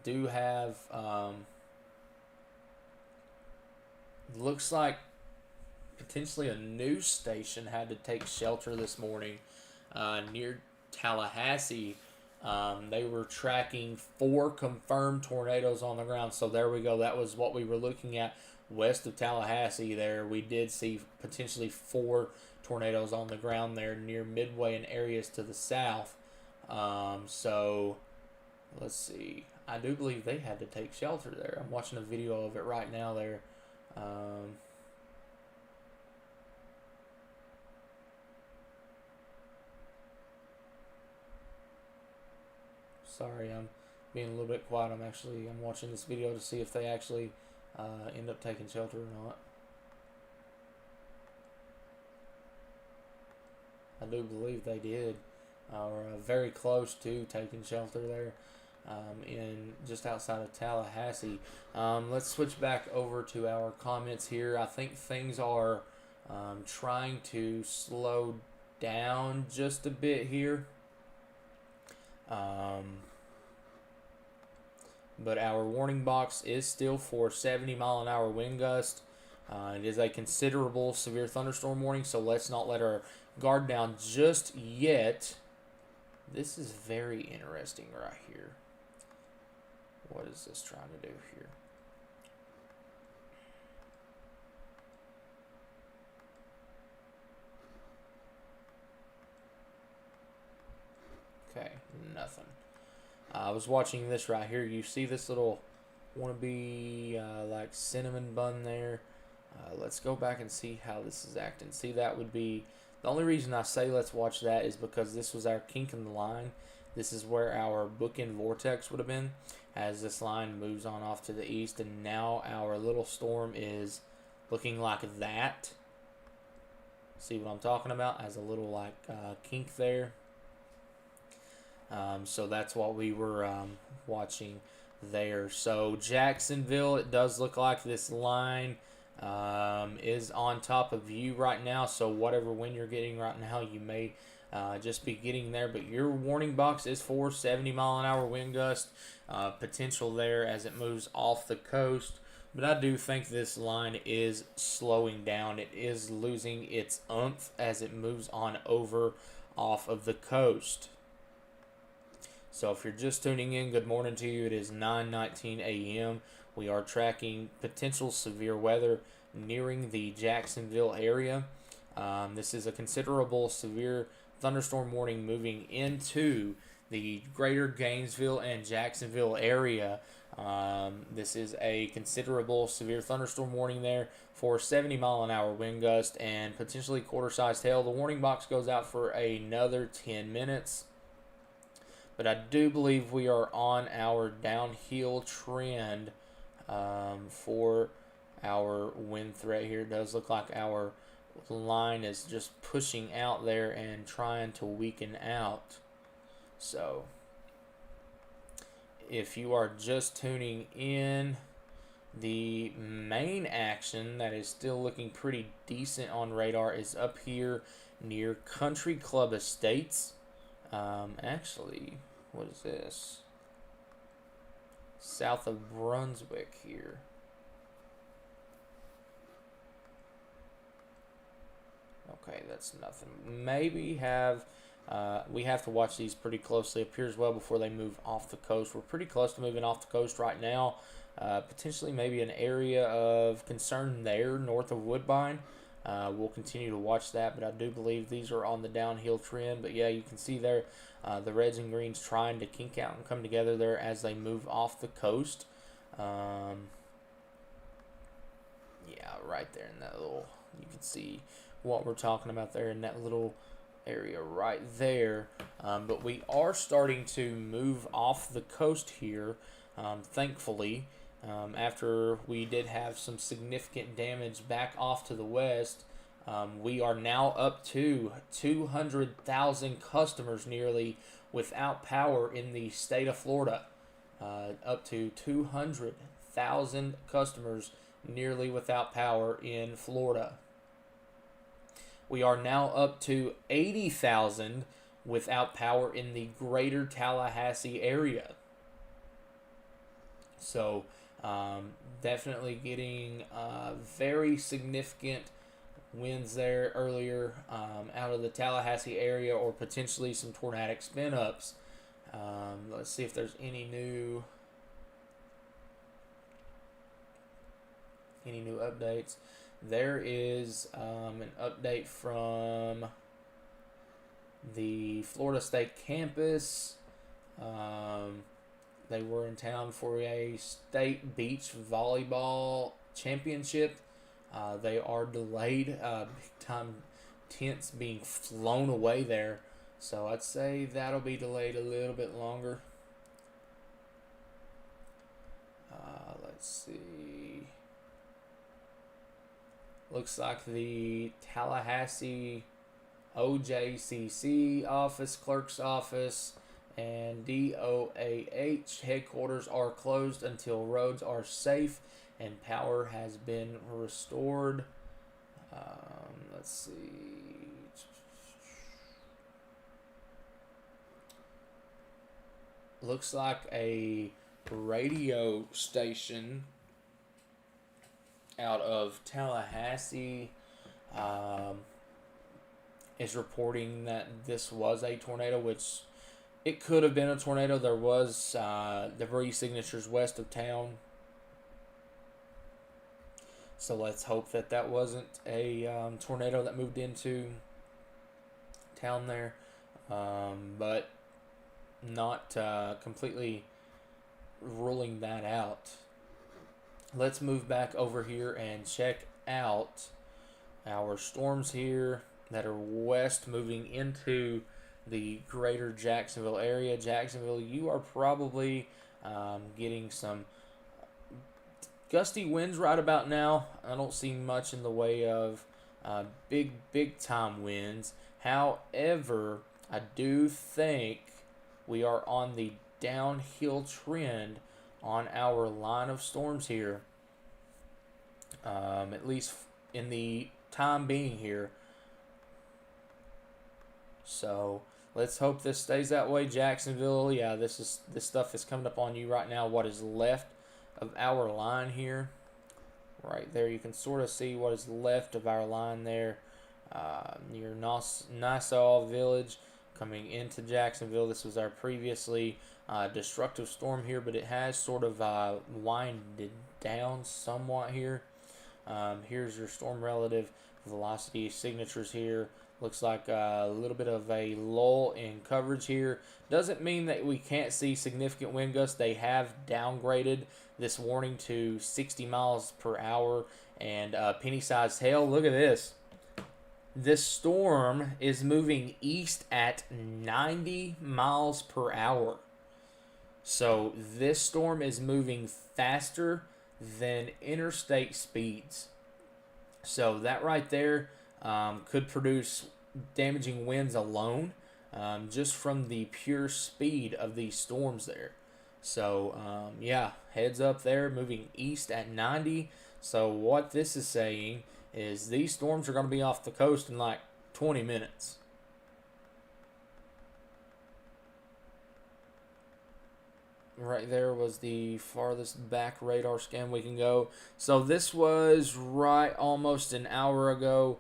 Do have, looks like potentially a news station had to take shelter this morning near Tallahassee. They were tracking 4 confirmed tornadoes on the ground. So there we go. That was what we were looking at west of Tallahassee there. We did see potentially 4 tornadoes on the ground there near Midway and areas to the south. So let's see. I do believe they had to take shelter there. I'm watching a video of it right now there. Sorry, I'm being a little bit quiet. I'm watching this video to see if they actually end up taking shelter or not. I do believe they did, or very close to taking shelter there, in just outside of Tallahassee. Let's switch back over to our comments here. I think things are trying to slow down just a bit here. But our warning box is still for 70-mile-an-hour wind gust. It is a considerable severe thunderstorm warning, so let's not let our guard down just yet. This is very interesting right here. What is this trying to do here? Okay, nothing. I was watching this right here. You see this little wannabe like cinnamon bun there? Let's go back and see how this is acting. See, that would be the only reason I say let's watch that is because this was our kink in the line. This is where our bookend vortex would have been as this line moves on off to the east, and now our little storm is looking like that. See what I'm talking about? As a little like kink there. So that's what we were watching there. So Jacksonville, it does look like this line is on top of you right now. So whatever wind you're getting right now, you may just be getting there. But your warning box is for 70-mile-an-hour wind gust potential there as it moves off the coast. But I do think this line is slowing down. It is losing its oomph as it moves on over off of the coast. So if you're just tuning in, good morning to you. It is 9:19 a.m. We are tracking potential severe weather nearing the Jacksonville area. This is a considerable severe thunderstorm warning moving into the greater Gainesville and Jacksonville area. This is a considerable severe thunderstorm warning there for 70-mile-an-hour wind gust and potentially quarter-sized hail. The warning box goes out for another 10 minutes. But I do believe we are on our downhill trend for our wind threat here. It does look like our line is just pushing out there and trying to weaken out. So if you are just tuning in, The main action that is still looking pretty decent on radar is up here near Country Club Estates. Actually, what is this? South of Brunswick here. Okay, that's nothing. Maybe we have to watch these pretty closely up here as well before they move off the coast. We're pretty close to moving off the coast right now. Potentially maybe an area of concern there north of Woodbine. We'll continue to watch that, but I do believe these are on the downhill trend. But yeah, you can see there the reds and greens trying to kink out and come together there as they move off the coast. Yeah, right there in that little, you can see what we're talking about there in that little area right there. But we are starting to move off the coast here, thankfully. After we did have some significant damage back off to the west, we are now up to 200,000 customers nearly without power in the state of Florida. Up to 200,000 customers nearly without power in Florida. We are now up to 80,000 without power in the greater Tallahassee area. So, definitely getting very significant winds there earlier out of the Tallahassee area, or potentially some tornadic spin ups. Let's see if there's any new updates. There is an update from the Florida State campus. They were in town for a state beach volleyball championship. They are delayed, big time tents being flown away there. So I'd say that'll be delayed a little bit longer. Let's see. Looks like the Tallahassee OJCC office, clerk's office, and DOAH headquarters are closed until roads are safe and power has been restored. Let's see. Looks like a radio station out of Tallahassee is reporting that this was a tornado, which it could have been a tornado. There was debris signatures west of town, so let's hope that that wasn't a tornado that moved into town there, but not completely ruling that out. Let's move back over here and check out our storms here that are west moving into the greater Jacksonville area. Jacksonville, you are probably getting some gusty winds right about now. I don't see much in the way of big time winds. However, I do think we are on the downhill trend on our line of storms here, at least in the time being here. So let's hope this stays that way. Jacksonville, yeah, this stuff is coming up on you right now. What is left of our line here, right there, you can sort of see what is left of our line there, near Nassau Village, coming into Jacksonville. This was our previously destructive storm here, but it has sort of winded down somewhat here. Here's your storm relative velocity signatures here. Looks like a little bit of a lull in coverage here. Doesn't mean that we can't see significant wind gusts. They have downgraded this warning to 60 miles per hour and penny-sized hail. Look at this. This storm is moving east at 90 miles per hour. So this storm is moving faster than interstate speeds. So that right there could produce damaging winds alone, just from the pure speed of these storms there. So, yeah, heads up there, moving east at 90. So, what this is saying is these storms are going to be off the coast in like 20 minutes. Right there was the farthest back radar scan we can go. So this was right almost an hour ago.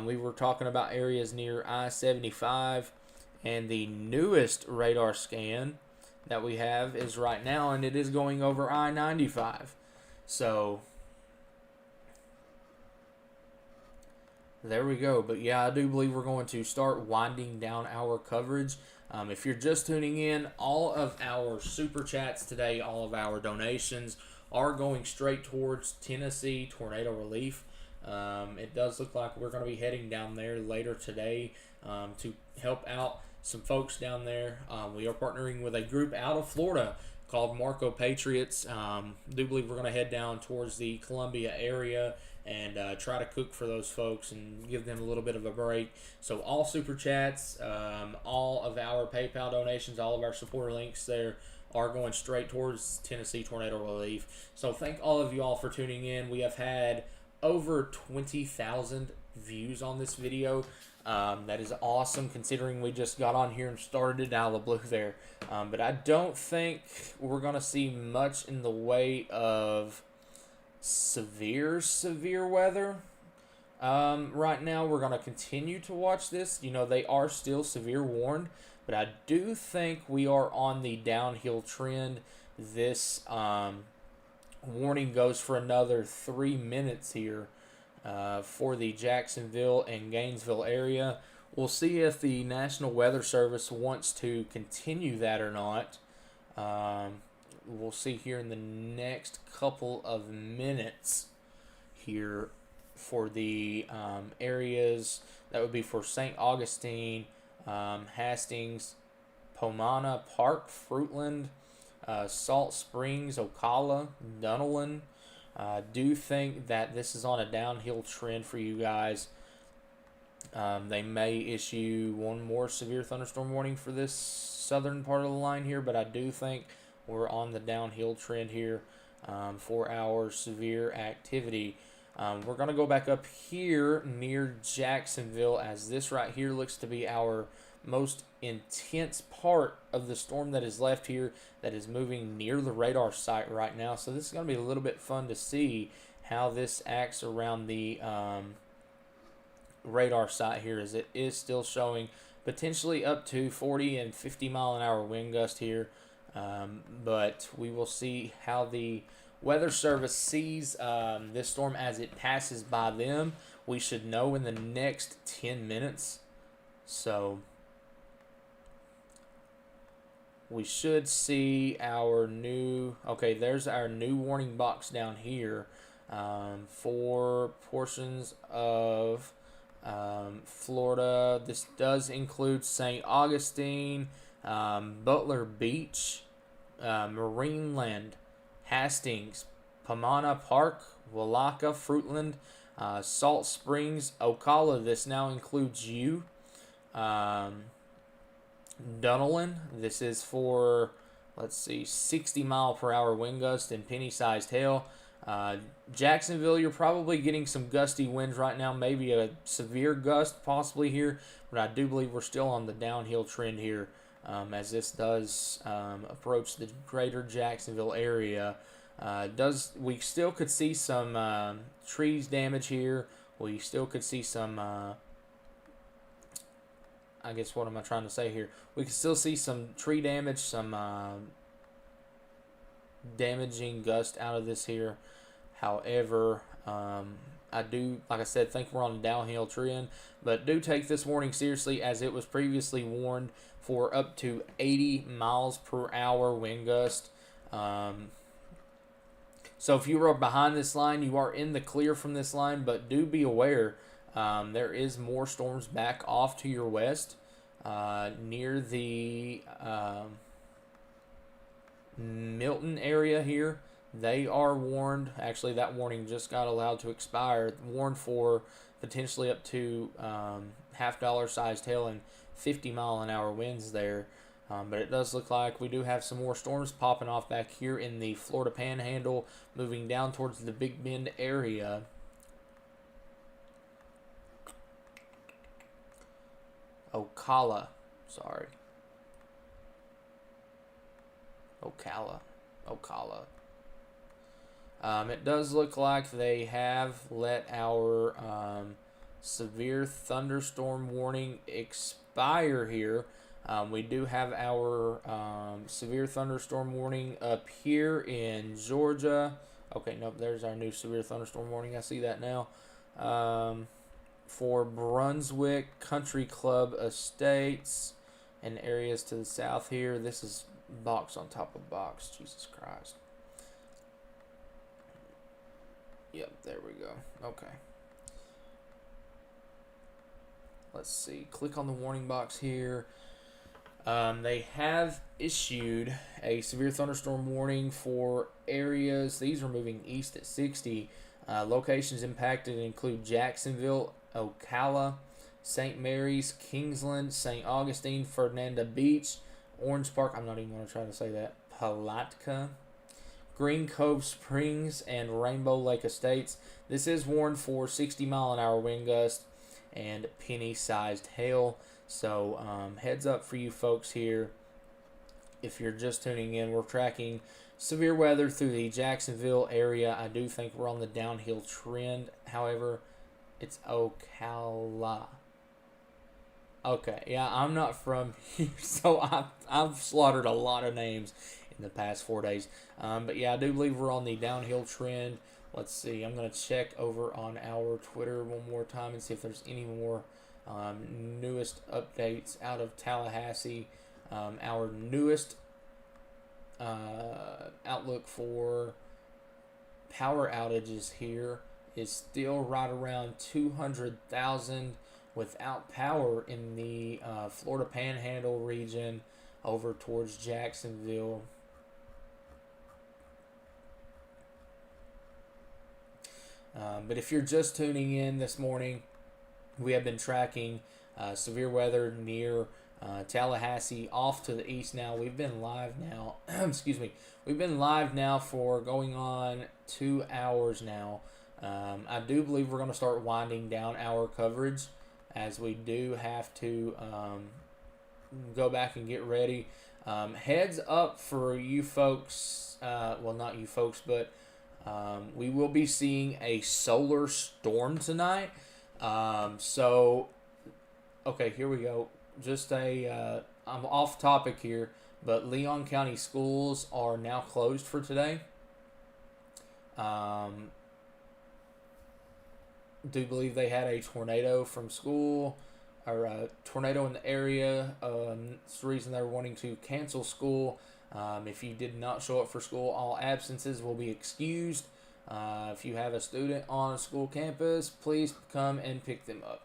We were talking about areas near I-75, and the newest radar scan that we have is right now, and it is going over I-95. So there we go. But yeah, I do believe we're going to start winding down our coverage. If you're just tuning in, all of our super chats today, all of our donations are going straight towards Tennessee tornado relief. It does look like we're going to be heading down there later today to help out some folks down there. We are partnering with a group out of Florida called Marco Patriots. Do believe we're going to head down towards the Columbia area and try to cook for those folks and give them a little bit of a break. So all super chats, all of our PayPal donations, all of our supporter links there are going straight towards Tennessee tornado relief. So thank all of you all for tuning in. We have had over 20,000 views on this video. That is awesome considering we just got on here and started it out of the blue there. But I don't think we're going to see much in the way of severe weather. Right now we're going to continue to watch this. You know, they are still severe warned, but I do think we are on the downhill trend. This warning goes for another 3 minutes here for the Jacksonville and Gainesville area. We'll see if the National Weather Service wants to continue that or not. We'll see here in the next couple of minutes here for the areas that would be for St. Augustine, Hastings, Pomona, Park, Fruitland, Salt Springs, Ocala, Dunellen. Do think that this is on a downhill trend for you guys. They may issue one more severe thunderstorm warning for this southern part of the line here, but I do think we're on the downhill trend here for our severe activity. We're going to go back up here near Jacksonville, as this right here looks to be our most intense part of the storm that is left here, that is moving near the radar site right now. So this is going to be a little bit fun to see how this acts around the radar site here, as it is still showing potentially up to 40 and 50 mile an hour wind gust here. But we will see how the Weather Service sees this storm as it passes by them. We should know in the next 10 minutes. So we should see our new, okay, there's our new warning box down here for portions of Florida. This does include St. Augustine, Butler Beach, Marineland, Hastings, Pomona Park, Willaca, Fruitland, Salt Springs, Ocala. This now includes you. Dunellen. This is for, let's see, 60 mile per hour wind gust and penny-sized hail. Jacksonville, you're probably getting some gusty winds right now, maybe a severe gust possibly here, but I do believe we're still on the downhill trend here as this does approach the greater Jacksonville area. We still could see some trees damage here. We still could see some I guess, what am I trying to say here? We can still see some tree damage, some damaging gust out of this here. However, I do, like I said, think we're on a downhill trend, but do take this warning seriously, as it was previously warned for up to 80 miles per hour wind gust. So if you are behind this line, you are in the clear from this line, but do be aware there is more storms back off to your west near the Milton area here. They are warned. Actually, that warning just got allowed to expire. Warned for potentially up to $50 sized hail and 50 mile an hour winds there. But it does look like we do have some more storms popping off back here in the Florida Panhandle, moving down towards the Big Bend area. Ocala. Sorry. Ocala. It does look like they have let our severe thunderstorm warning expire here. We do have our severe thunderstorm warning up here in Georgia. Okay, nope, there's our new severe thunderstorm warning. I see that now. For Brunswick Country Club Estates and areas to the south here. This is box on top of box. Jesus Christ. Yep, there we go. Okay. Let's see. Click on the warning box here. They have issued a severe thunderstorm warning for areas. These are moving east at 60. Locations impacted include Jacksonville, Ocala, St. Mary's, Kingsland, St. Augustine, Fernanda Beach, Orange Park. I'm not even going to try to say that. Palatka, Green Cove Springs, and Rainbow Lake Estates. This is warned for 60-mile-an-hour wind gusts and penny-sized hail. So heads up for you folks here. If you're just tuning in, we're tracking severe weather through the Jacksonville area. I do think we're on the downhill trend. However, it's Ocala. Okay, yeah, I'm not from here, so I've slaughtered a lot of names in the past 4 days. But yeah, I do believe we're on the downhill trend. Let's see. I'm going to check over on our Twitter one more time and see if there's any more newest updates out of Tallahassee. Our newest outlook for power outages here is still right around 200,000 without power in the Florida Panhandle region over towards Jacksonville. But if you're just tuning in this morning, we have been tracking severe weather near Tallahassee off to the east now. We've been live now. Excuse me. We've been live now for going on 2 hours now. I do believe we're going to start winding down our coverage as we do have to go back and get ready. Heads up for you folks. Well, not you folks, but we will be seeing a solar storm tonight. So, okay, here we go. Just I'm off topic here, but Leon County schools are now closed for today. Do believe they had a tornado from school, or a tornado in the area. It's the reason they're wanting to cancel school. If you did not show up for school, all absences will be excused. If you have a student on a school campus, please come and pick them up.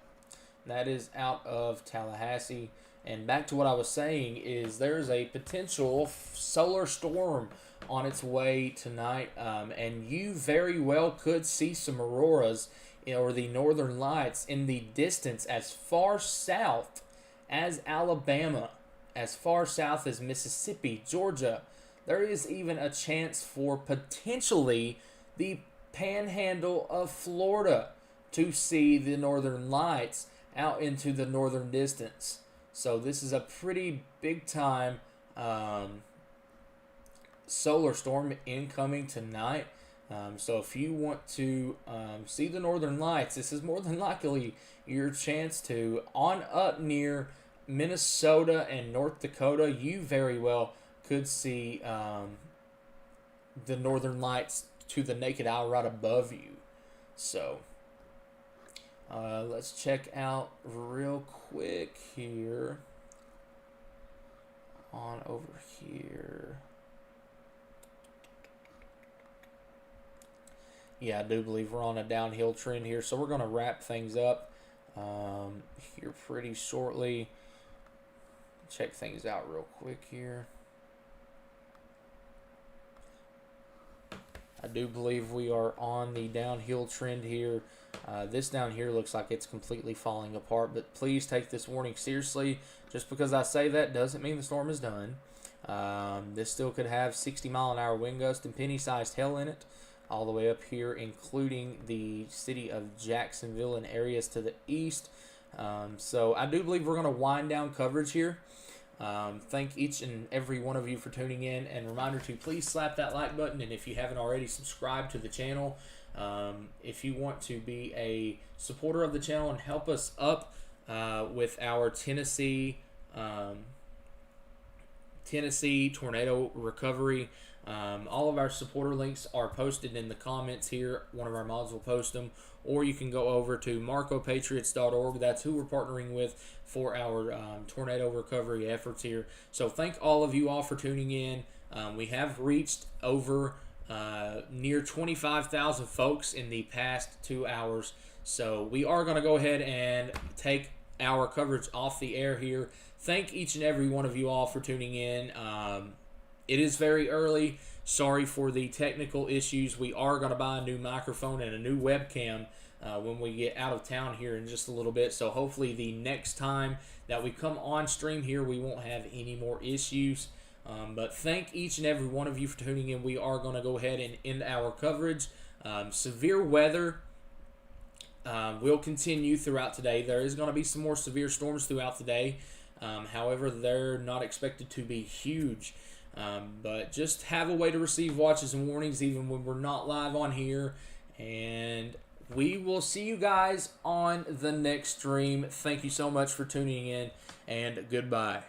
That is out of Tallahassee. And back to what I was saying is there's a potential solar storm on its way tonight. And you very well could see some auroras or the northern lights in the distance as far south as Alabama, as far south as Mississippi, Georgia. There is even a chance for potentially the panhandle of Florida to see the northern lights out into the northern distance. So this is a pretty big time solar storm incoming tonight. So if you want to see the northern lights, this is more than likely your chance to. On up near Minnesota and North Dakota, you very well could see the northern lights to the naked eye right above you. So let's check out real quick here on over here. Yeah, I do believe we're on a downhill trend here, so we're going to wrap things up here pretty shortly. Check things out real quick here. I I do believe we are on the downhill trend here. This down here looks like it's completely falling apart, but please take this warning seriously. Just because I say that doesn't mean the storm is done. This still could have 60-mile-an-hour wind gust and penny-sized hail in it, all the way up here, including the city of Jacksonville and areas to the east. So I do believe we're going to wind down coverage here. Thank each and every one of you for tuning in, and reminder to please slap that like button, and if you haven't already, subscribe to the channel. If you want to be a supporter of the channel and help us up with our Tennessee tornado recovery, all of our supporter links are posted in the comments here. One of our mods will post them, or you can go over to marcopatriots.org. That's who we're partnering with for our tornado recovery efforts here. So thank all of you all for tuning in. We have reached over near 25,000 folks in the past 2 hours. So we are going to go ahead and take our coverage off the air here. Thank each and every one of you all for tuning in. It is very early. Sorry for the technical issues. We are going to buy a new microphone and a new webcam when we get out of town here in just a little bit. So hopefully the next time that we come on stream here, we won't have any more issues. But thank each and every one of you for tuning in. We are going to go ahead and end our coverage. Severe weather will continue throughout today. There is going to be some more severe storms throughout the day. However, they're not expected to be huge. But just have a way to receive watches and warnings even when we're not live on here. And we will see you guys on the next stream. Thank you so much for tuning in, and goodbye.